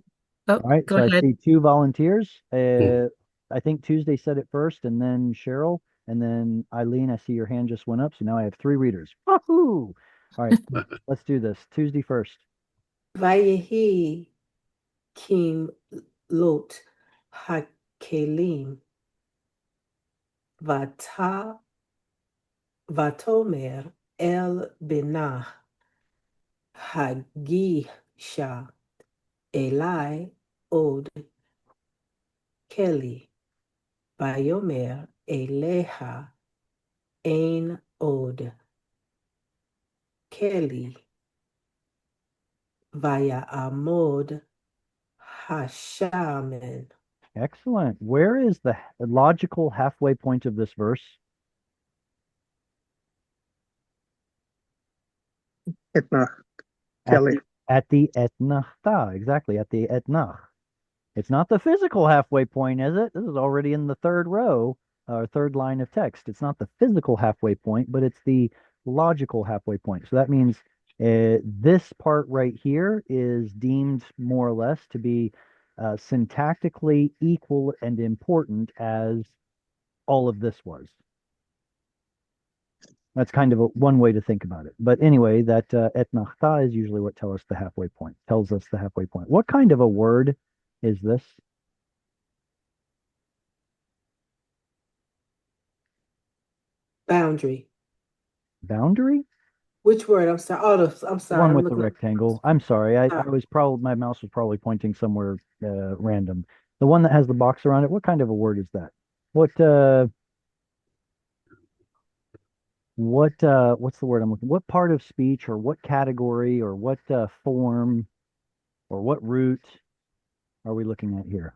Oh, All right, go so I ahead. see two volunteers. Hmm. I think Tuesday said it first, and then Cheryl, and then Eileen. I see your hand just went up, so now I have three readers. Wahoo! All right, let's do this. Tuesday first. Vayehi Kim Lot Hakelim Vata Vatomer El Benah Hagisha Eli Od Kelly Bayomer Eleha Ein Od Kelly Vaya Amod Hashamen. Excellent. Where is the logical halfway point of this verse? Etna, At Kelly. the etnachta, exactly, at the etnach. It's not the physical halfway point, is it? This is already in the third row, or third line of text. It's not the physical halfway point, but it's the logical halfway point. So that means this part right here is deemed more or less to be syntactically equal and important as all of this was. That's kind of one way to think about it. But anyway, that etnachta is usually what tells us the halfway point. Tells us the halfway point. What kind of a word is this? Boundary. Boundary? Which word? I'm sorry. Oh, I'm The sorry. one I'm with the looking at rectangle. I'm sorry. I sorry. was probably my mouse was probably pointing somewhere random. The one that has the box around it. What kind of a word is that? What's the word I'm looking? What part of speech or what category or what form or what root are we looking at here?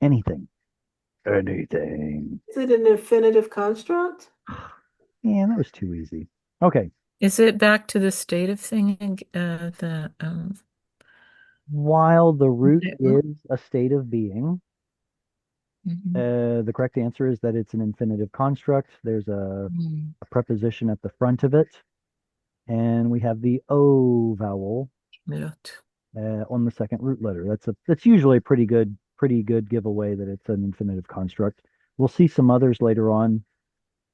Anything. Anything. Is it an infinitive construct? Yeah, that was too easy. Okay. Is it back to the state of thing? While the root Mhm. is a state of being, the correct answer is that it's an infinitive construct. There's a preposition at the front of it, and we have the O vowel Lot. on the second root letter. That's usually a pretty good giveaway that it's an infinitive construct. We'll see some others later on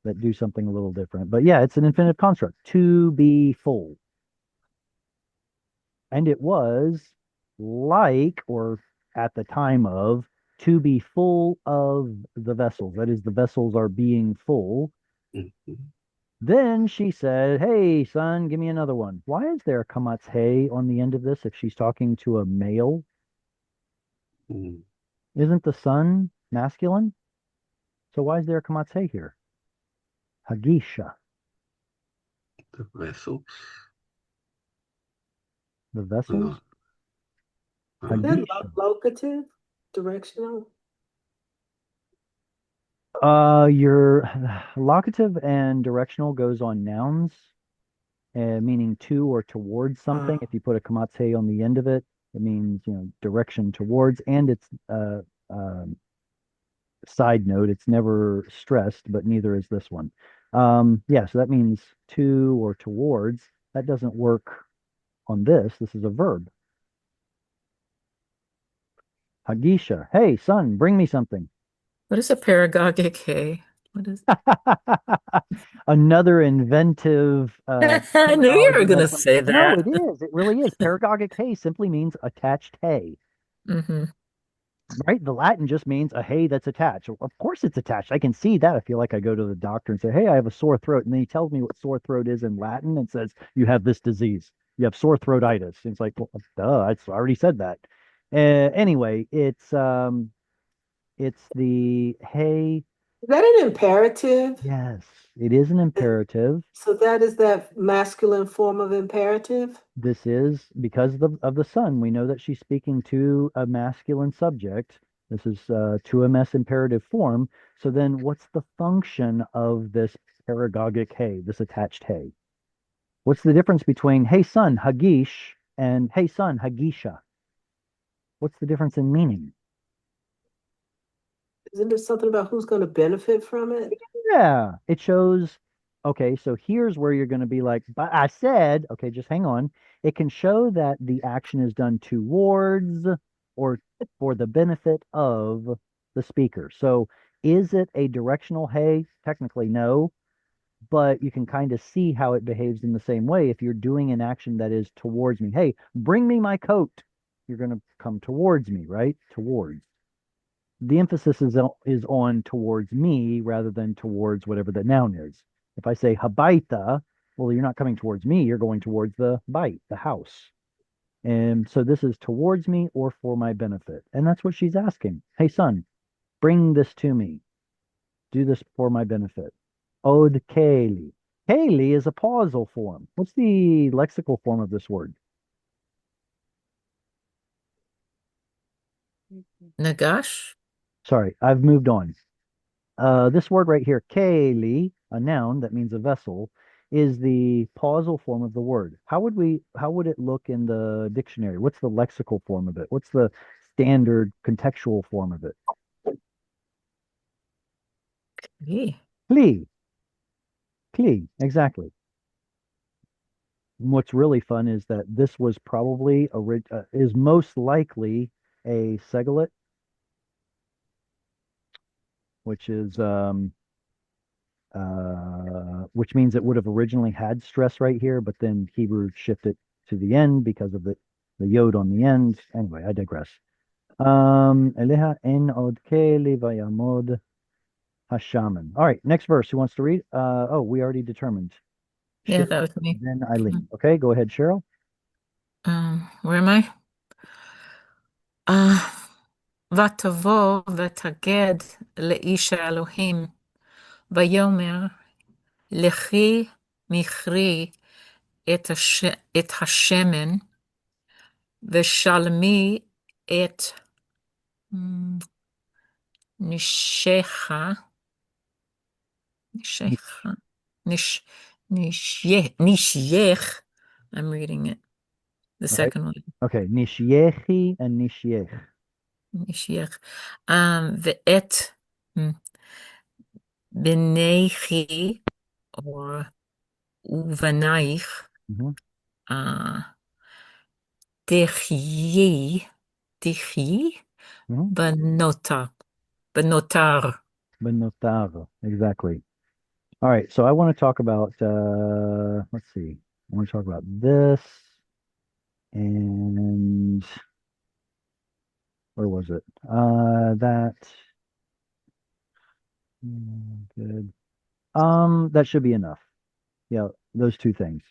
that do something a little different. But yeah, it's an infinitive construct. To be full. And it was like, or at the time of, to be full of the vessels. That is, the vessels are being full. Mhm. Then she said, "Hey, son, give me another one." Why is there a kamatz hey on the end of this if she's talking to a male? Mm. Isn't the son masculine? So why is there a kamatz hey here? Hagisha, The vessels. the vessels. Is that Hagisha. locative? Directional? Your locative and directional goes on nouns, meaning to or towards something. If you put a kamatse on the end of it, it means direction towards. And it's side note, it's never stressed, but neither is this one. Yeah, so that means to or towards. That doesn't work on this. This is a verb. Hagisha, hey son, bring me something. What is a paragogic hay? What is Another inventive I knew you were terminology gonna that's like, say no, that. it is. It really is. Paragogic hay simply means attached hay, Hmm. right? The Latin just means a hay that's attached. Of course it's attached. I can see that. I feel like I go to the doctor and say, hey, I have a sore throat. And then he tells me what sore throat is in Latin and says, you have this disease. You have sore throatitis. And it's like, well, duh, I already said that. Anyway, it's the hay. Is that an imperative? Yes, it is an imperative. So that is that masculine form of imperative? This is because of the sun. We know that she's speaking to a masculine subject. This is to a mess imperative form. So then what's the function of this paragogic hey, this attached hey? What's the difference between hey son, Hagish, and hey son, Hagisha? What's the difference in meaning? Isn't there something about who's going to benefit from it? Yeah, it shows Okay, so here's where you're going to be like, but I said, okay, just hang on. It can show that the action is done towards or for the benefit of the speaker. So is it a directional hey? Technically, no, but you can kind of see how it behaves in the same way. If you're doing an action that is towards me, hey, bring me my coat, you're going to come towards me, right? Towards. The emphasis is on towards me rather than towards whatever the noun is. If I say habaita, well, you're not coming towards me, you're going towards the bite, the house. And so this is towards me or for my benefit. And that's what she's asking. Hey, son, bring this to me. Do this for my benefit. Od keli. Keli is a pausal form. What's the lexical form of this word? Nagash? Sorry, I've moved on. This word right here, keli, a noun that means a vessel, is the pausal form of the word. How would it look in the dictionary? What's the lexical form of it? What's the standard contextual form of it? Yeah. Kli, kli, exactly. What's really fun is that this was probably is most likely a seglet, which is which means it would have originally had stress right here, but then Hebrew shifted to the end because of the yod on the end. Anyway, I digress. Eleha en od keli vayamod hashaman. All right, next verse. Who wants to read? Oh, we already determined. Yeah, Cheryl, that was me. then Eileen. Okay, go ahead, Cheryl. Where am I? Uh, ותבוא ותגד לאיש האלוהים, ויאמר, לכי מכרי את השמן, ושלמי את נשך, נשך, נשייך, I'm reading it, the All right. second one, Okay, nishyechi and nishyech. נשייך, ואת בנייכי, or ובנייך, Mhm, תחיי, mhm. בנותר, בנותר. Benotar, exactly. All right, so I want to talk about let's see. I want to talk about this and where was it? That good. That should be enough. Yeah, those two things.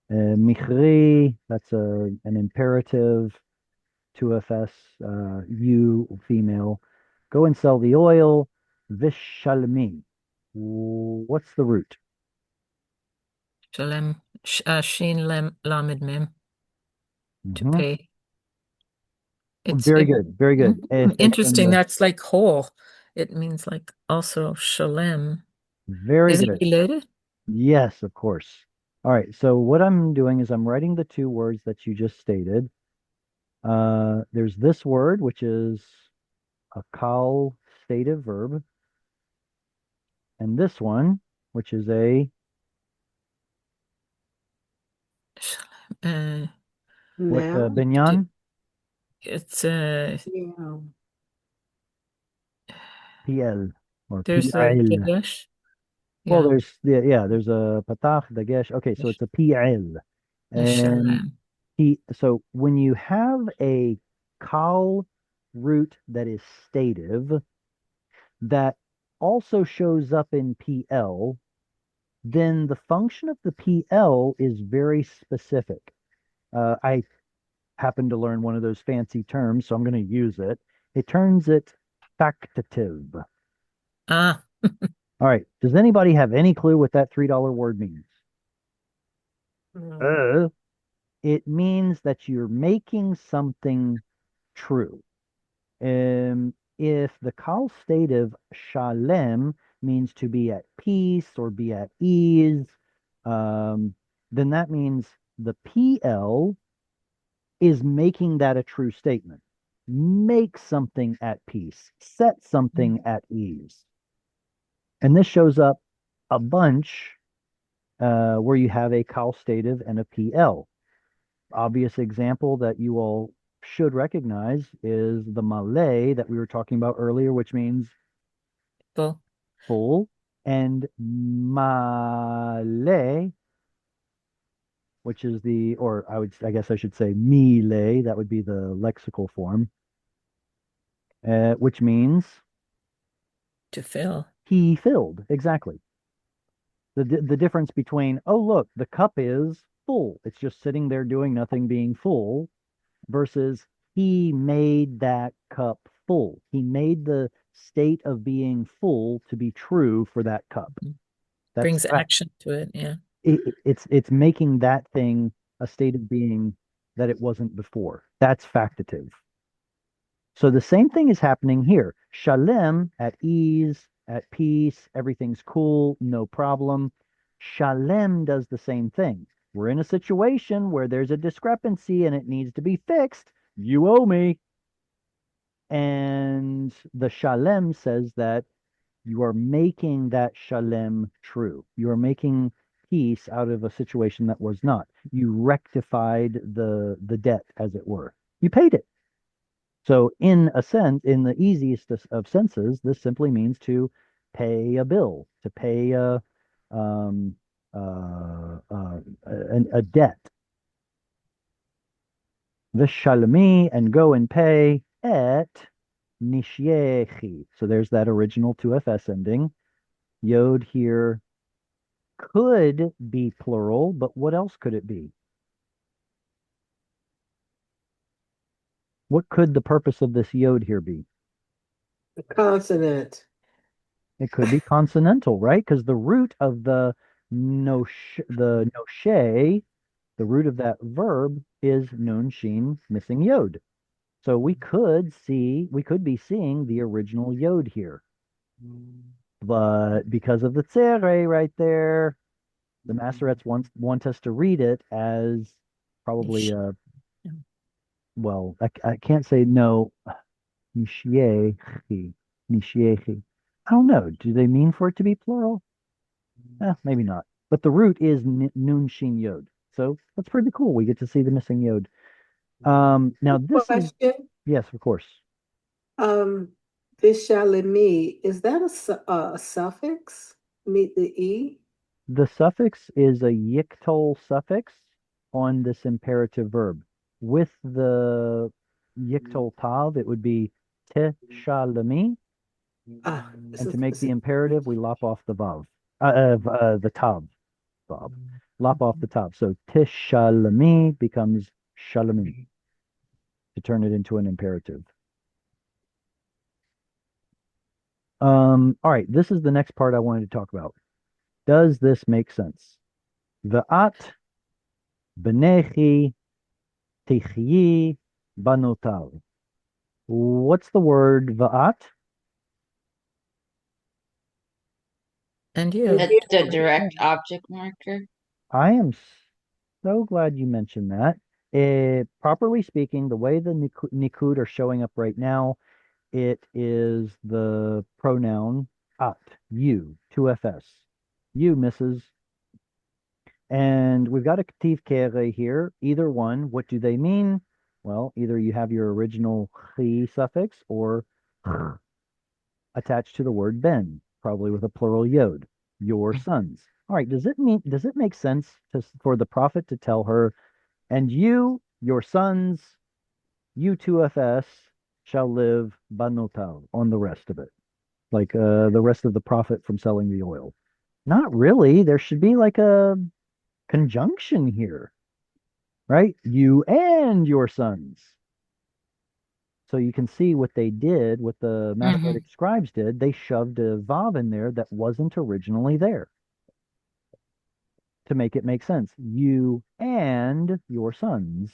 Michri, that's an imperative. 2FS, you, female. Go and sell the oil. Vishalmi. What's the root? Shalem, Shin Lamed Mem, to Mhm. pay. It's Very good. Very good. It's in interesting. the That's like whole. It means like also Shalem. very Is it good. related? Yes, of course. All right. So what I'm doing is I'm writing the two words that you just stated. There's this word, which is a kal stative verb, and this one, which is a Uh, what Now, binyan? it's yeah. PL or there's a PL. Kadesh. Well, Yeah, there's a patach, dagesh. Okay, so it's a PL. And Shalem. so when you have a kal root that is stative that also shows up in PL, then the function of the PL is very specific. I happen to learn one of those fancy terms, so I'm going to use it. It turns it factative. Ah, All right. Does anybody have any clue what that $3 word means? Mm. Uh, it means that you're making something true. If the causative shalem means to be at peace or be at ease, um, then that means the PL is making that a true statement. Make something at peace, set something at ease. And this shows up a bunch where you have a causative and a PL. Obvious example that you all should recognize is the Malay that we were talking about earlier, which means Full. full, and Malay, which is or I guess I should say Mile, that would be the lexical form, which means To fill. he filled. Exactly. The difference between, oh, look, the cup is full. It's just sitting there doing nothing, being full, versus he made that cup full. He made the state of being full to be true for that cup. That's Brings fact. action to it. Yeah. It's making that thing a state of being that it wasn't before. That's factative. So the same thing is happening here. Shalem, at ease, at peace, everything's cool, no problem. Shalem does the same thing. We're in a situation where there's a discrepancy and it needs to be fixed. You owe me. And the Shalem says that you are making that Shalem true. You are making peace out of a situation that was not. You rectified the debt, as it were. You paid it. So in a sense, in the easiest of senses, this simply means to pay a bill, to pay um, a debt. Vishalmi, and go and pay et nishyechi. So there's that original 2FS ending. Yod here could be plural, but what else could it be? What could the purpose of this yod here be? A consonant. It could be consonantal, right? Because the root of the noshe, the root of that verb is nun shin missing yod. So we could be seeing the original yod here. But because of the tsere right there, the Masoretes want us to read it as probably well, I can't say no. Nishiechi. Nishiechi. I don't know. Do they mean for it to be plural? Maybe not. But the root is nun shin yod. So that's pretty cool. We get to see the missing yod. Now this is, Question. yes, of course. Vishalimi, is that a suffix? Meet the E? The suffix is a yiktol suffix on this imperative verb. With the yiktol tav, it would be teshalami. And to make the imperative, we lop off the vav, the tav, vav. Lop off the tav. So teshalami becomes shalami to turn it into an imperative. All right, this is the next part I wanted to talk about. Does this make sense? V'at b'nechi tichyi banotav. What's the word v'at? And you. That's the direct object marker. I am so glad you mentioned that. Properly speaking, the way the nikud are showing up right now, it is the pronoun at, you, 2FS. You, Mrs. And we've got a ktiv kere here. Either one, what do they mean? Well, either you have your original chi suffix or attached to the word ben, probably with a plural yod, your sons. All right, does it make sense for the prophet to tell her, and you, your sons, you 2FS, shall live banotav on the rest of it? Like the rest of the profit from selling the oil. Not really. There should be like a conjunction here, right? You and your sons. So you can see what they did, what the Masoretic scribes did. They shoved a vav in there that wasn't originally there to make it make sense. You and your sons,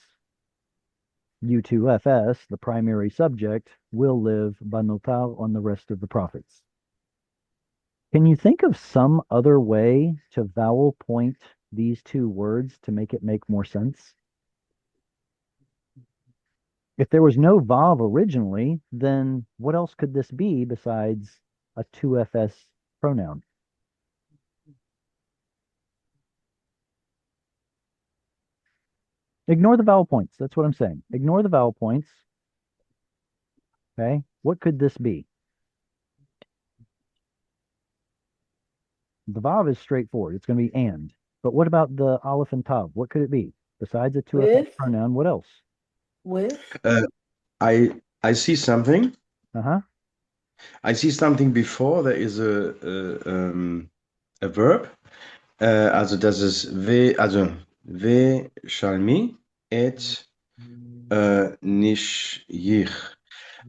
U2FS, the primary subject, will live banotav on the rest of the prophets. Can you think of some other way to vowel point these two words to make it make more sense? If there was no vav originally, then what else could this be besides a 2FS pronoun? Ignore the vowel points. That's what I'm saying. Ignore the vowel points. Okay. What could this be? The vav is straightforward. It's going to be and. But what about the aleph and tav? What could it be? Besides a to effect With, pronoun, what else? with, Uh, I see something. Uh-huh. I see something before. There is a verb. Also das ist we shall me et nicht ich.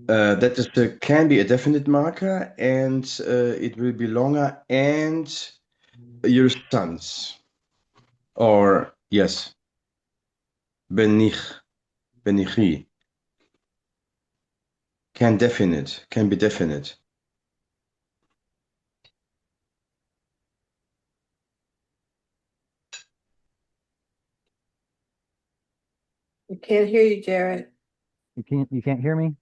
That is can be a definite marker and it will be longer and your sons. Or yes, ben ich. Can be definite. we can't hear you, Jared. You can't hear me?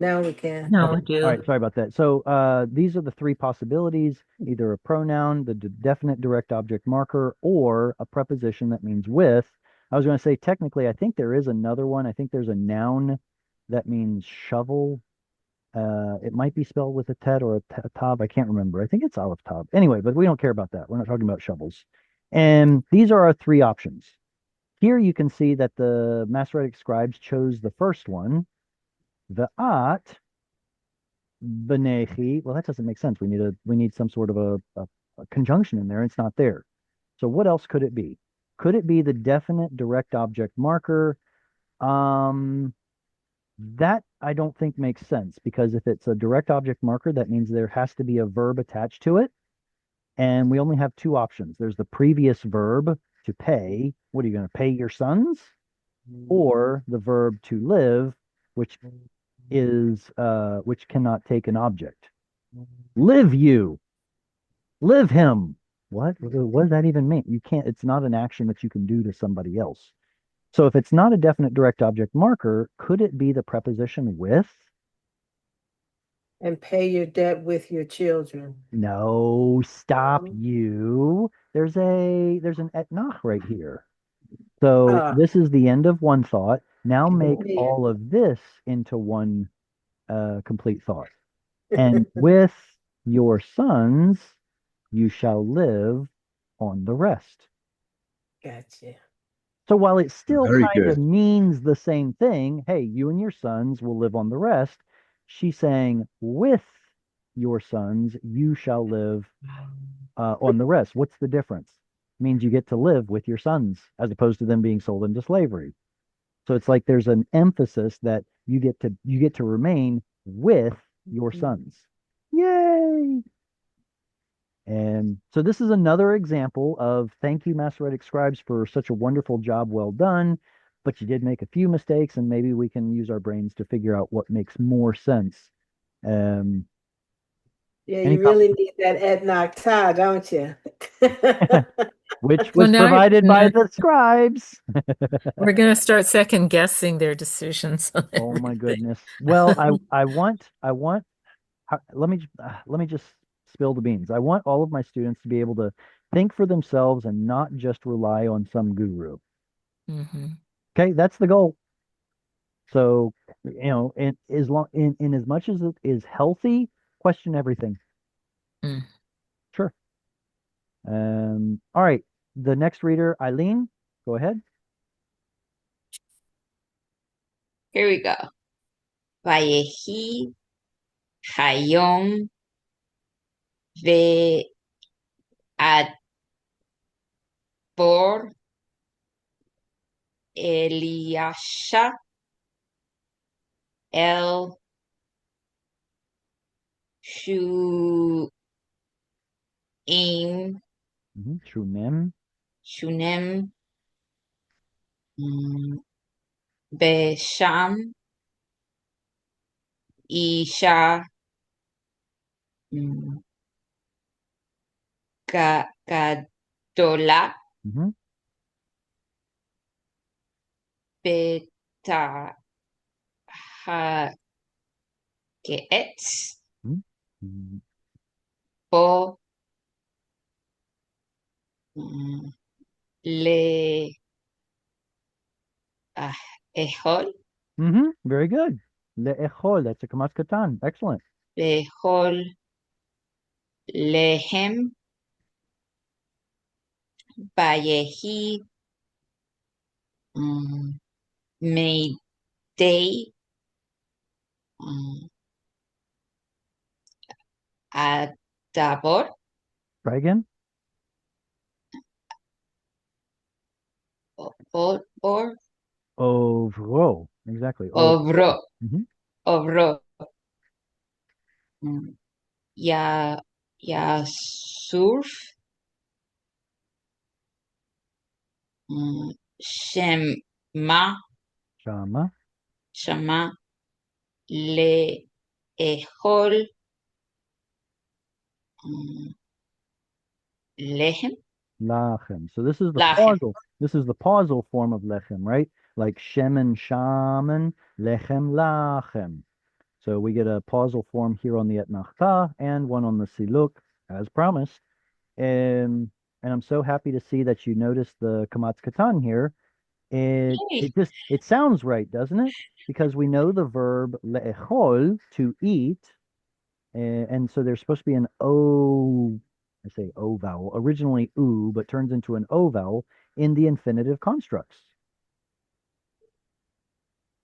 Now we can. No, Okay. we do. All right. Sorry about that. So these are the three possibilities, either a pronoun, the definite direct object marker, or a preposition that means with. I was going to say, technically, I think there is another one. I think there's a noun that means shovel. It might be spelled with a tet or a tav. I can't remember. I think it's aleph tav. Anyway, but we don't care about that. We're not talking about shovels. And these are our three options. Here you can see that the Masoretic scribes chose the first one, the at Benechi. Well, that doesn't make sense. We need some sort of a conjunction in there. It's not there. So what else could it be? Could it be the definite direct object marker? That I don't think makes sense because if it's a direct object marker, that means there has to be a verb attached to it. And we only have two options. There's the previous verb to pay. What are you going to pay your sons? Or the verb to live, which which cannot take an object. Live you, live him. What does that even mean? You can't, it's not an action that you can do to somebody else. So if it's not a definite direct object marker, could it be the preposition with? And pay your debt with your children. No, stop Um, you. There's an etnach right here. So Ah, this is the end of one thought. Now make yeah. all of this into one complete thought. And with your sons, you shall live on the rest. Gotcha. So while it still Very kind of good. means the same thing, hey, you and your sons will live on the rest, she's saying, with your sons, you shall live on the rest. What's the difference? It means you get to live with your sons as opposed to them being sold into slavery. So it's like there's an emphasis that you get to remain with your sons. Yay! And so this is another example of thank you, Masoretic scribes, for such a wonderful job, well done. But you did make a few mistakes, and maybe we can use our brains to figure out what makes more sense. Um, Yeah, any you really need that Ethnoc tie, don't you? which Well, was now provided by the scribes. we're going to start second guessing their decisions on Oh my everything. goodness. Well, I want let me just spill the beans. I want all of my students to be able to think for themselves and not just rely on some guru. Hmm. Okay, that's the goal. So, in as much as it is healthy, question everything. Mm. Sure. All right. The next reader, Eileen, go ahead. Here we go. Vayehi Hayom Ve Adbor Eliasha El Shuim Shunem. Shunem Besham Isha mm, Gadola Mhm. Beta Haget Mhm. Bo mm, Le ah, ejol, Very good. Le'echol, that's a kamatz katan. Excellent. ejol, lehem, vayehi, meidei, adabor, Try again. or Ovro. Exactly. ovro, Mhm. ovro, mm, ya, yasurf, shema, Shama. shama, le, ejol, lehem, Lachem. So this is the lachem. pausal. This is the pausal form of lechem, right? Like shemen shaman, lechem lachem. So we get a pausal form here on the etnachta and one on the siluk, as promised. And I'm so happy to see that you noticed the kamatz katan here. Yay. It sounds right, doesn't it? Because we know the verb le'echol, to eat, and so there's supposed to be an o, I say o vowel, originally u, but turns into an o vowel in the infinitive constructs.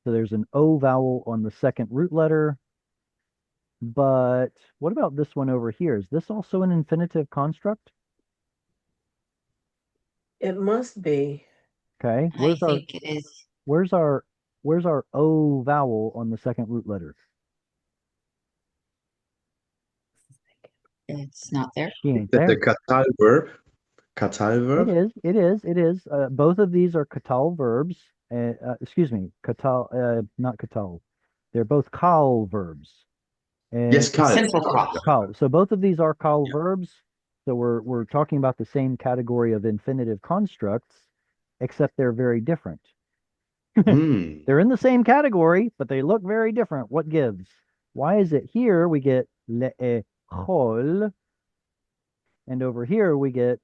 So there's an o vowel on the second root letter, but what about this one over here? Is this also an infinitive construct? It must be. Okay, I think it is. where's our where's our o vowel on the second root letter? It's not there. She ain't That the there. katal verb? Katal It verb? is. It is. It is. Both of these are katal verbs. Excuse me, katal, not katal. They're both kal verbs. Yes, kal. Simple call. Kal. So both of these are kal Yeah. verbs. So we're talking about the same category of infinitive constructs, except they're very different. Hmm. They're in the same category, but they look very different. What gives? Why is it here we get le'echol, and over here we get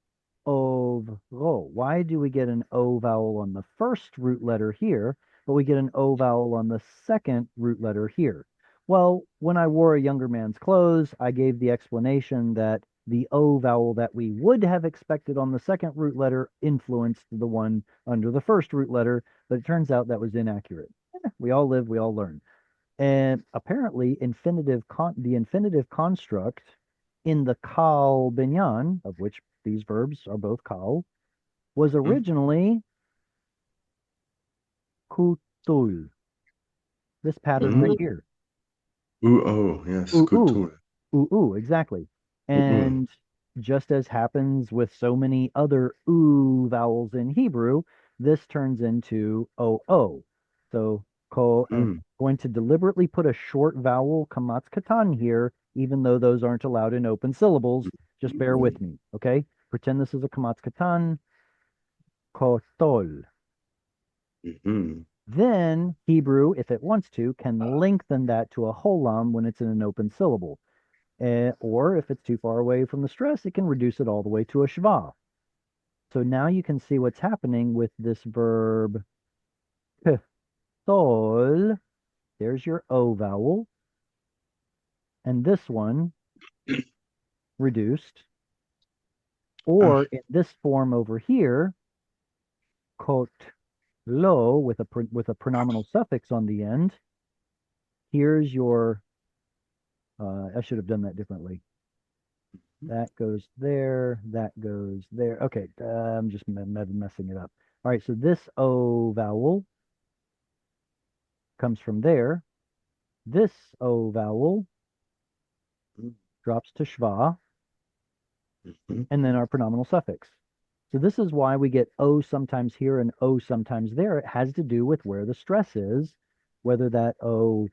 ovro. Why do we get an O vowel on the first root letter here, but we get an O vowel on the second root letter here? Well, when I wore a younger man's clothes, I gave the explanation that the O vowel that we would have expected on the second root letter influenced the one under the first root letter, but it turns out that was inaccurate. We all live, we all learn. And apparently, the infinitive construct in the kal binyan, of which these verbs are both kal, was originally kutul. This pattern right Mm. here. Oh, yes, Ooh, good ooh, tool. ooh, exactly. Mm-mm. And just as happens with so many other ooh vowels in Hebrew, this turns into o. So ko, and Mm. going to deliberately put a short vowel kamatz katan here, even though those aren't allowed in open syllables. Just bear with me, okay? Pretend this is a kamatz katan, kotol. Mm-hmm. Then Hebrew, if it wants to, can lengthen that to a holam when it's in an open syllable. Or if it's too far away from the stress, it can reduce it all the way to a shva. So now you can see what's happening with this verb sol. There's your O vowel. And this one reduced. Ah. Or in this form over here, kot lo with a pronominal suffix on the end. Here's your, I should have done that differently. That goes there. That goes there. Okay, I'm just messing it up. All right, so this O vowel comes from there. This O vowel drops to schwa, Mm-hmm. and then our pronominal suffix. So this is why we get O sometimes here and O sometimes there. It has to do with where the stress is, whether that O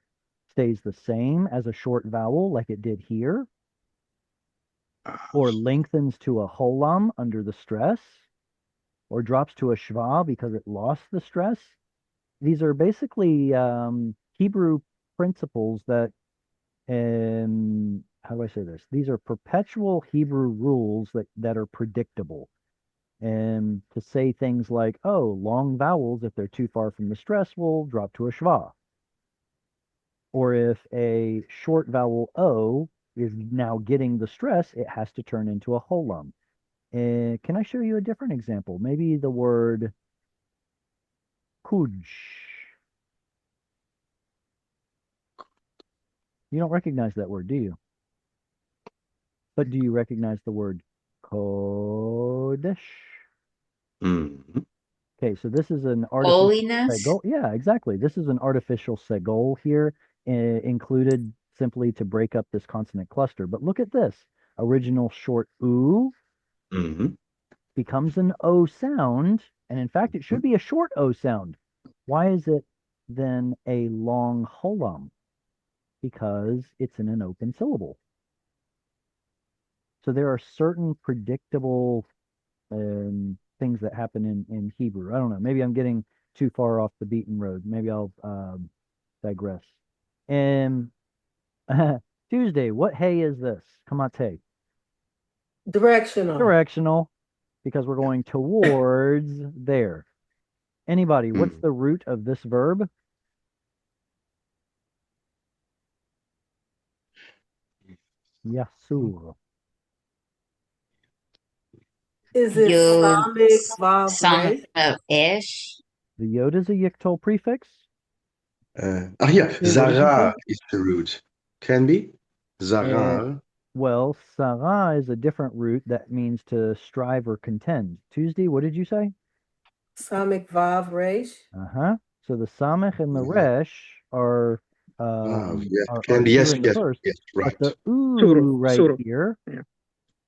stays the same as a short vowel like it did here, Ah. or lengthens to a holam under the stress, or drops to a schwa because it lost the stress. These are basically Hebrew principles that, how do I say this? These are perpetual Hebrew rules that are predictable. And to say things like, oh, long vowels, if they're too far from the stress, will drop to a schwa. Or if a short vowel O is now getting the stress, it has to turn into a holum. Can I show you a different example? Maybe the word kuj. You don't recognize that word, do you? But do you recognize the word kodesh? Mhm. Okay, so this is an artificial Holiness. segol. Yeah, exactly. This is an artificial segol here, included simply to break up this consonant cluster. But look at this. Original short oo Mhm. becomes an O sound, and in fact, it should be a short O sound. Why is it then a long holum? Because it's in an open syllable. So there are certain predictable things that happen in Hebrew. I don't know. Maybe I'm getting too far off the beaten road. Maybe I'll digress. And Tuesday, what hay is this? Kamate. Directional. Directional, because we're going towards there. Anybody, what's Mm. the root of this verb? Yasur. Is it Yod Samic Vav Samach Resh? Ish. The yod is a yiktol prefix. Ach ja, Tuesday, what did you say? Zara is the root. Can be? Zarar. Well, Sarah is a different root that means to strive or contend. Tuesday, what did you say? Samic Vav Resh? Uh-huh. So the Samech and the Resh are Wow, yes. are Can be, here yes, in the yes, first, yes, but right. the Suru, ooh right suru. here, Yeah.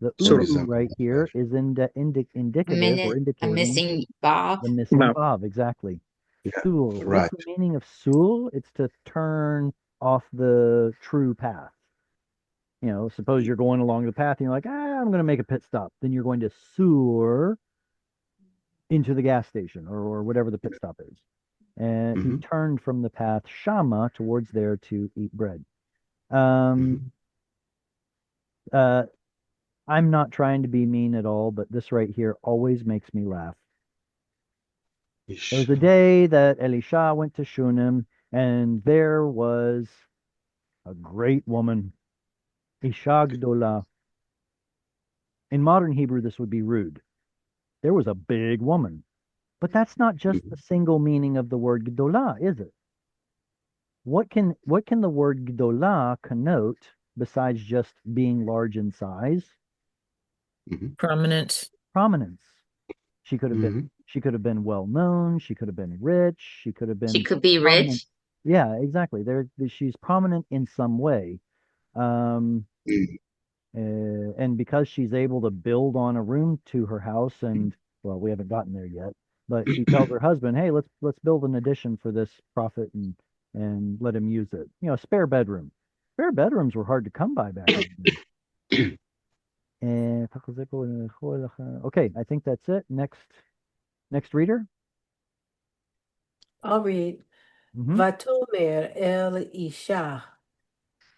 the Sorry, ooh Zara. right here is indicative or I'm indicating missing Bob. the missing Vav. vav, exactly. Yeah, Sul. What's right. the meaning of sul? It's to turn off the true path. You know, suppose you're going along the path and you're like, I'm going to make a pit stop. Then you're going to soar into the gas station or whatever the pit stop is. And he Mhm, turned from the path Shama towards there to eat bread. mhm. Uh, I'm not trying to be mean at all, but this right here always makes me laugh. There was a day that Elisha went to Shunem, and there was a great woman, Isha Gdola. In modern Hebrew, this would be rude. There was a big woman. But that's not just the Mhm, single meaning of the word Gdola, is it? What can the word Gdola connote besides just being large in size? mhm, Prominent. Prominence. She could have been mhm. she could have been well known, she could have been rich, she could have She been could be prominent. rich. Yeah, exactly. She's prominent in some way. Um, Mm. and because she's able to build on a room to her house, and well, we haven't gotten there yet, but she tells her husband, hey, let's build an addition for this prophet and let him use it. You know, a spare bedroom. Spare bedrooms were hard to come by back in the day. Okay, I think that's it. Next reader. I'll read. Hmm. Vatomer El Isha.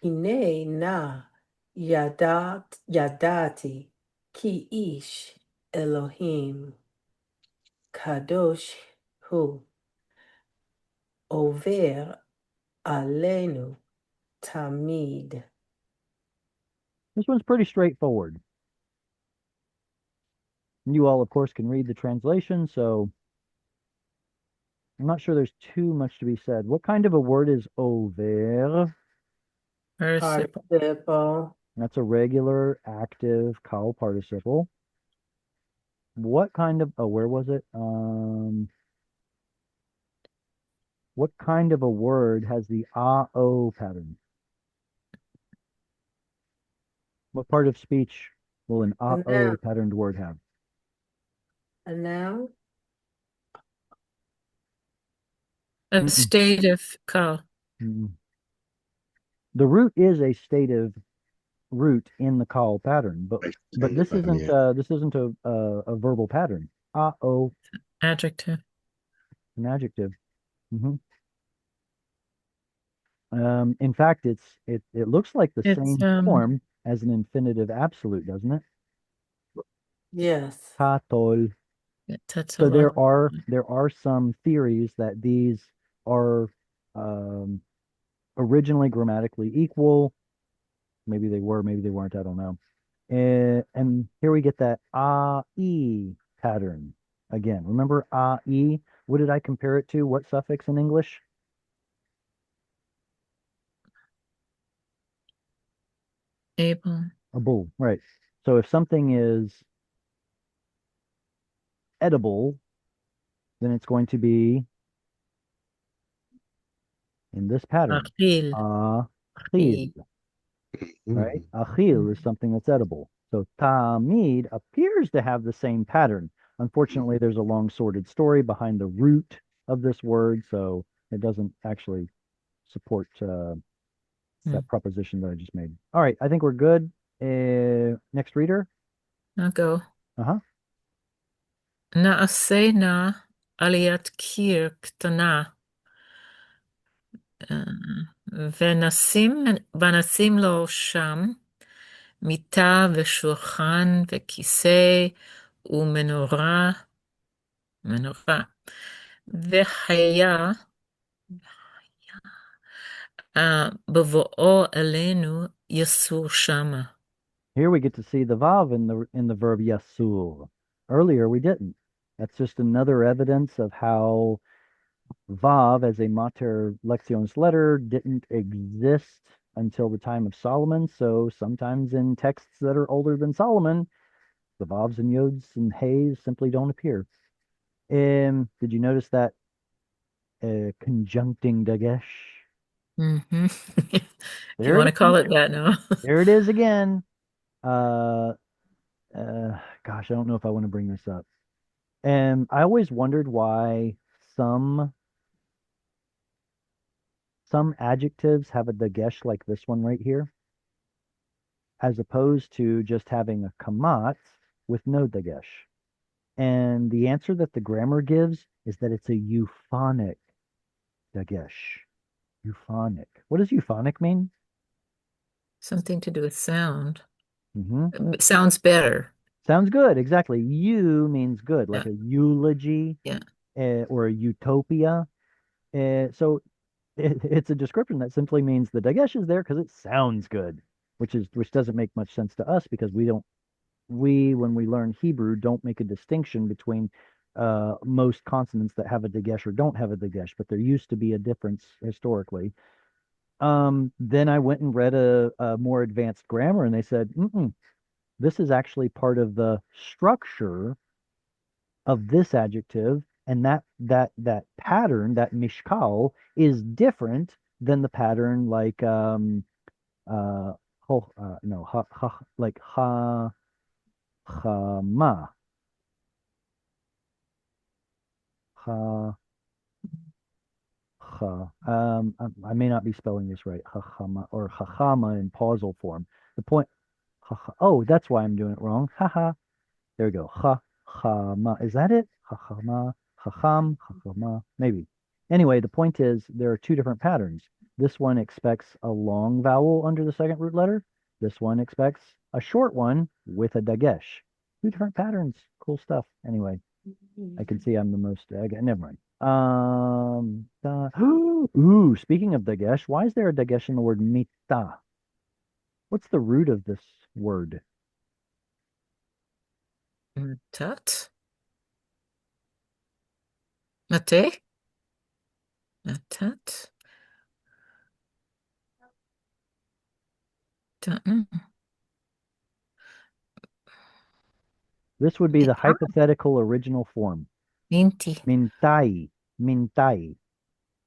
Hine na yadati ki ish Elohim kadosh hu over alenu tamid. This one's pretty straightforward. You all, of course, can read the translation, so I'm not sure there's too much to be said. What kind of a word is over? Participle. Participle. That's a regular active cow participle. What kind of, oh, where was it? What kind of a word has the a-o pattern? What part of speech will an A a-o noun. patterned word have? A noun. A Mm-mm, state of call. mm-mm. The root is a stative root in the call pattern, but Right. but this isn't Yeah. a verbal pattern. A-o, Adjective. an adjective. Hmm. In fact, it looks like the It's same form as an infinitive absolute, doesn't it? Yes. Katol. So there are some theories that these are um, originally grammatically equal. Maybe they were, maybe they weren't. I don't know. And here we get that a-e pattern again. Remember a-e? What did I compare it to? What suffix in English? Able. A bull, right. So if something is edible, then it's going to be in this pattern. Achil. Achil, right? Mm. Achil is something that's edible. So tamid appears to have the same pattern. Unfortunately, there's a long sordid story behind the root of this word, so it doesn't actually support that proposition that I just made. All right, I think we're good. Next reader. I'll go. Uh-huh. נעשה נא עליית קיר קטנה, ונשים לו שם מיטה ושולחן וכיסא ומנורה, והיה בבואו אלינו יסור שמה. Here we get to see the vav in the verb yasur. Earlier we didn't. That's just another evidence of how vav as a mater lectionis letter didn't exist until the time of Solomon. So sometimes in texts that are older than Solomon, the vavs and yods and heys simply don't appear. Did you notice that conjuncting dagesh? If you There want it to call is. it that now. There it is again. Uh, Gosh, I don't know if I want to bring this up. And I always wondered why some adjectives have a dagesh like this one right here, as opposed to just having a kamat with no dagesh. And the answer that the grammar gives is that it's a euphonic dagesh. Euphonic. What does euphonic mean? Something to do with sound. Mm-hmm. It sounds better. Sounds good. Exactly. Eu means good, like Yeah. a eulogy, Yeah. or a utopia. So it's a description that simply means the dagesh is there because it sounds good, which doesn't make much sense to us because when we learn Hebrew don't make a distinction between most consonants that have a dagesh or don't have a dagesh, but there used to be a difference historically. Then I went and read a more advanced grammar, and they said, this is actually part of the structure of this adjective, and that pattern, that mishkal, is different than the pattern like no like chama ha ha I may not be spelling this right, chachama or chachama in pausal form. The point, oh, that's why I'm doing it wrong. Haha. There we go. Chachama. Is that it? Chachama, chacham, chachama. Maybe. Anyway, the point is there are two different patterns. This one expects a long vowel under the second root letter. This one expects a short one with a dagesh. Two different patterns. Cool stuff. Anyway, I can see I'm the most. Never mind. Ooh, speaking of dagesh, why is there a dagesh in the word mita? What's the root of this word? Tut. Mate. Tut. Don't know. This would be the hypothetical original form. Minty. Mintai. Mintai.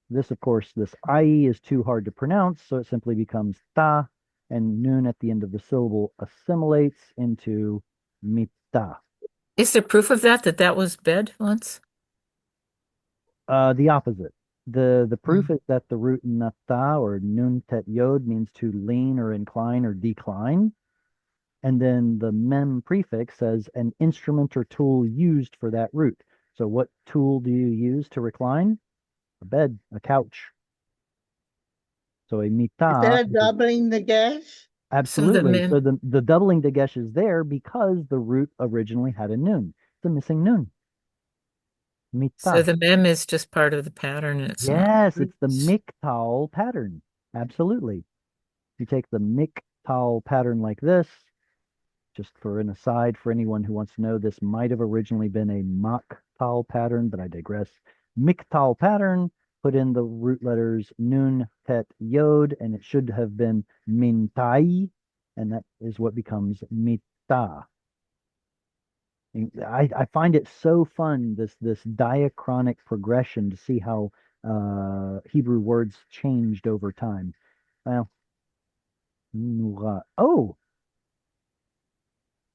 This, of course, this I is too hard to pronounce, so it simply becomes ta, and noon at the end of the syllable assimilates into mita. Is there proof of that was bed once? The opposite. The proof is that the root nata or nun tet yod means to lean or incline or decline. And then the mem prefix says an instrument or tool used for that root. So what tool do you use to recline? A bed, a couch. So a mita. Is that a doubling the dash? Absolutely. So the doubling dagesh is there because the root originally had a nun. It's a missing nun. So Mita. the mem is just part of the pattern and it's not Yes, it's the roots. miktal pattern. Absolutely. You take the miktal pattern like this, just for an aside for anyone who wants to know, this might have originally been a maktal pattern, but I digress. Miktal pattern, put in the root letters nun, tet, yod, and it should have been mintai, and that is what becomes mita. I find it so fun, this diachronic progression to see how Hebrew words changed over time. Well, menorah. Oh,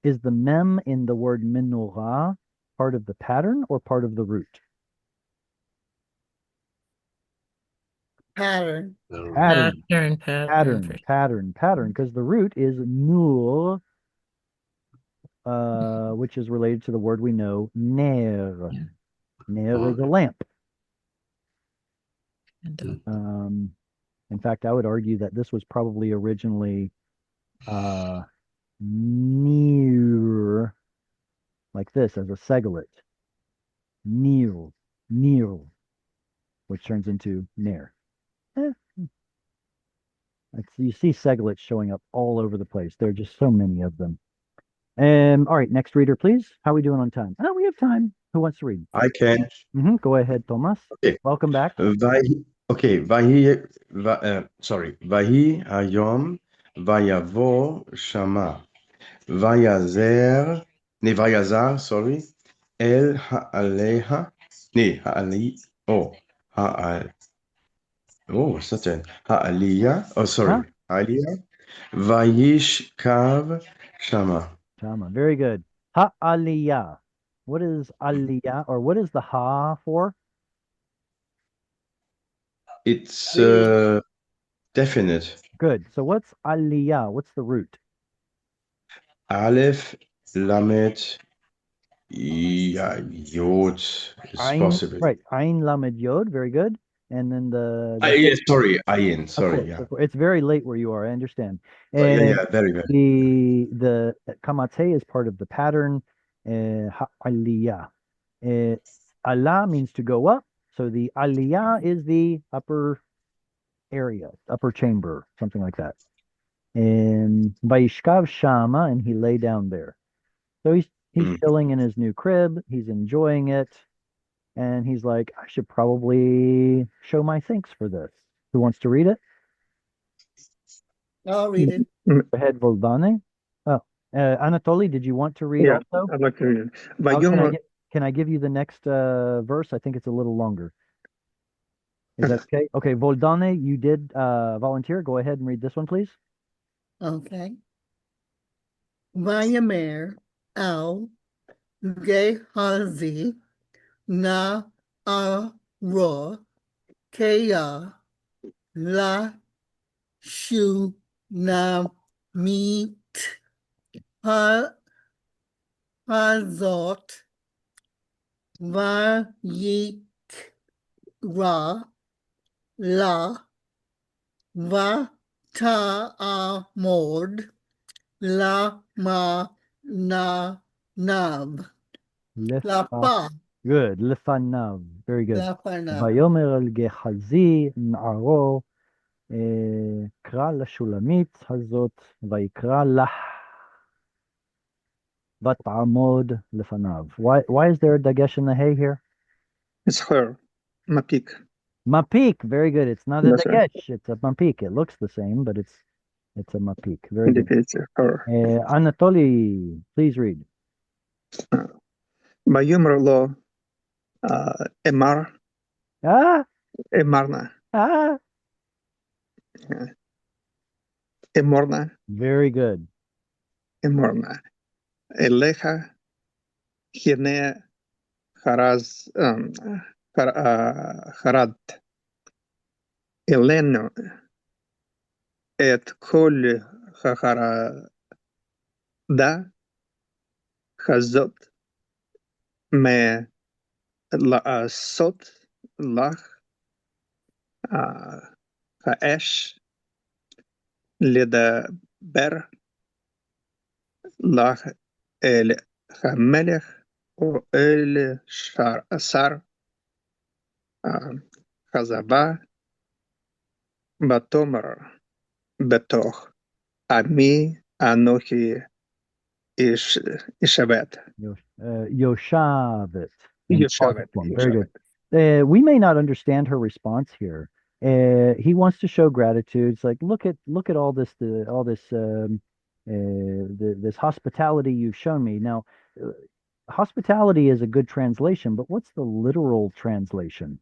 is the mem in the word menorah part of the pattern or part of the root? Pattern. Pattern, Pattern. pattern, because the root is nur, which is related to the word we know, ner. Ner is a lamp. In fact, I would argue that this was probably originally near, like this, as a seglet. Near, near, which turns into ner. Eh, you see seglets showing up all over the place. There are just so many of them. All right, next reader, please. How are we doing on time? Oh, we have time. Who wants to read? I can. Go ahead, Thomas. Okay. Welcome back. Okay. Sorry. Vahi hayom vayavo shama vayazer vayazar. Sorry. El ha'aleha ha'ali. What's that then? Ha'aliyah. Oh, sorry. Huh? Aliyah. Vayishkav shama. Shama. Very good. Ha'aliyah. What is aliyah, or what is the ha for? It's definite. Good. So what's aliyah? What's the root? Aleph, Lamed, Yod is Ain, possible. right. Ain lamed yod. Very good. And then Yeah, sorry, Ayin. of Sorry, course, yeah. it's very late where you are. I understand. Yeah, And very good. the kamate is part of the pattern. Aliyah. Allah means to go up. So the aliyah is the upper area, upper chamber, something like that. And Vayishkav Shama, and he lay down there. So he's chilling in his new crib. He's enjoying it. And he's like, I should probably show my thanks for this. Who wants to read it? I'll read it. Go ahead, Voldane. Oh, Anatoly, did you want to read Yeah, also? I'd like to read it. Can I give you the next verse? I think it's a little longer. Is that okay? Okay, Voldane, you did volunteer. Go ahead and read this one, please. Okay. Vayamer al Gehazi na aro kaya la shu na meet ha hazot vayikra la va ta'amod la ma na nav la Lefa. pa Good. Lefanav. Very good. la pa na. Vayomer al Gehazi na'aro קרא לשולמית הזאת ויקרא לך ותעמוד לפניו. Why is there a dagesh in the hay here? It's her, Mapik. Mapik, very good. It's not a That's right. dagesh. It's a mapik. It looks the same, but it's a mapik. Very good. Indicates her. Anatoly, please read. Vayomer lo Ah, emarna, ah. emorna, Very good. eleja, hine, harad, eleno, et kol harada, hazot, me לעשות לך האש לדבר לך אל המלך אוהל שר, חזבה, ותאמר בתוך עמי אנוכי ישבת. Yoshavet. יושבת, Very good. We may not understand her response here. He wants to show gratitude. It's like, look at all this this hospitality you've shown me. Now, hospitality is a good translation, but what's the literal translation?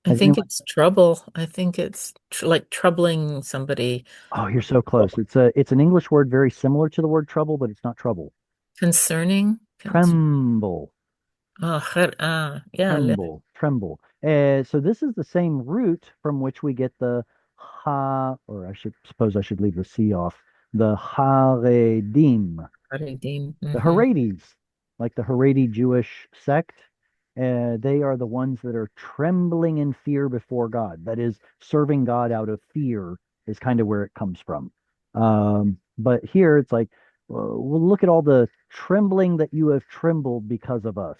I think it's trouble. I think it's like troubling somebody. Oh, you're so close. It's an English word very similar to the word trouble, but it's not trouble. Concerning? Tremble. Yeah. Tremble. So this is the same root from which we get the or I should leave the C off. The Haredim. The Haredes, like the Haredi Jewish sect. They are the ones that are trembling in fear before God. That is, serving God out of fear is kind of where it comes from. But here it's like, well, look at all the trembling that you have trembled because of us.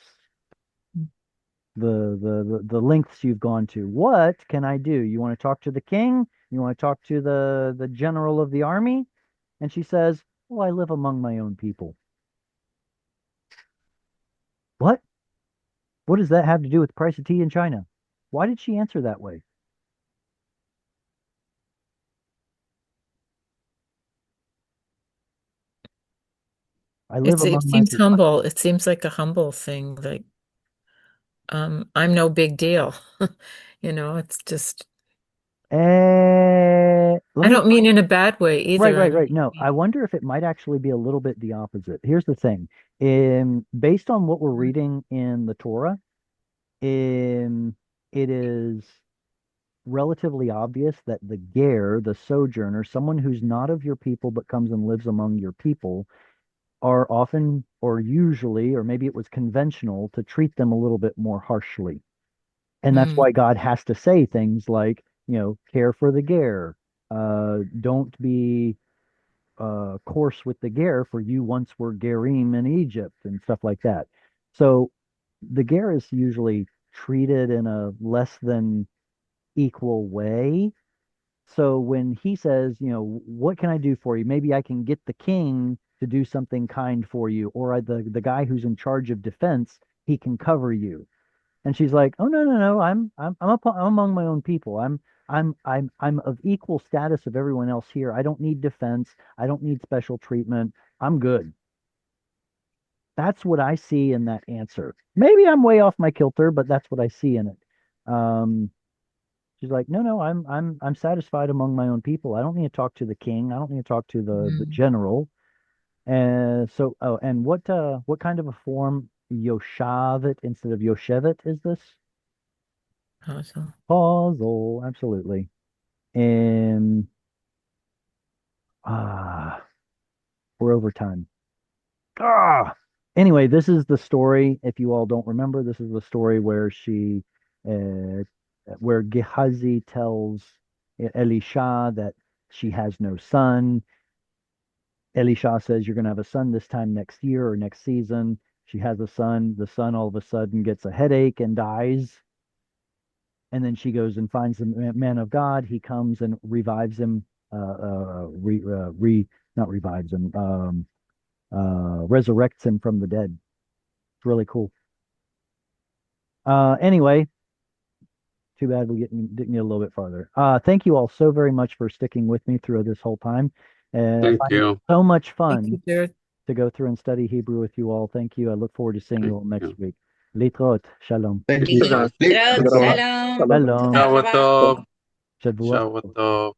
The lengths you've gone to. What can I do? You want to talk to the king? You want to talk to the general of the army? And she says, well, I live among my own people. What? What does that have to do with the price of tea in China? Why did she answer that way? It seems humble. It seems like a humble thing. Like, I'm no big deal. It's just. I don't mean in a bad way either. Right. No, I wonder if it might actually be a little bit the opposite. Here's the thing. Based on what we're reading in the Torah, it is relatively obvious that the ger, the sojourner, someone who's not of your people but comes and lives among your people, are often or usually, or maybe it was conventional, to treat them a little bit more harshly. And that's why God has to say things like, care for the ger. Don't be coarse with the ger, for you once were gerim in Egypt and stuff like that. So the ger is usually treated in a less than equal way. So when he says, what can I do for you? Maybe I can get the king to do something kind for you, or the guy who's in charge of defense, he can cover you. And she's like, oh no, I'm among my own people. I'm of equal status of everyone else here. I don't need defense. I don't need special treatment. I'm good. That's what I see in that answer. Maybe I'm way off my kilter, but that's what I see in it. She's like, no, I'm satisfied among my own people. I don't need to talk to the king. I don't need to talk to the general. And and what kind of a form Yoshavet instead of Yoshevet is this? Puzzle, absolutely. And we're over time. Anyway, this is the story. If you all don't remember, this is the story where where Gehazi tells Elisha that she has no son. Elisha says, you're going to have a son this time next year or next season. She has a son. The son all of a sudden gets a headache and dies. And then she goes and finds the man of God. He comes and revives him, not revives him, resurrects him from the dead. It's really cool. Anyway, too bad we didn't get a little bit farther. Thank you all so very much for sticking with me through this whole time. Thank you. So much fun Thank you, Jared. to go through and study Hebrew with you all. Thank you. I look forward to seeing you all next week. Litrot. Shalom. Thank you. Shalom. Shalom. Shavuot tov. Shavua. Shavuot tov.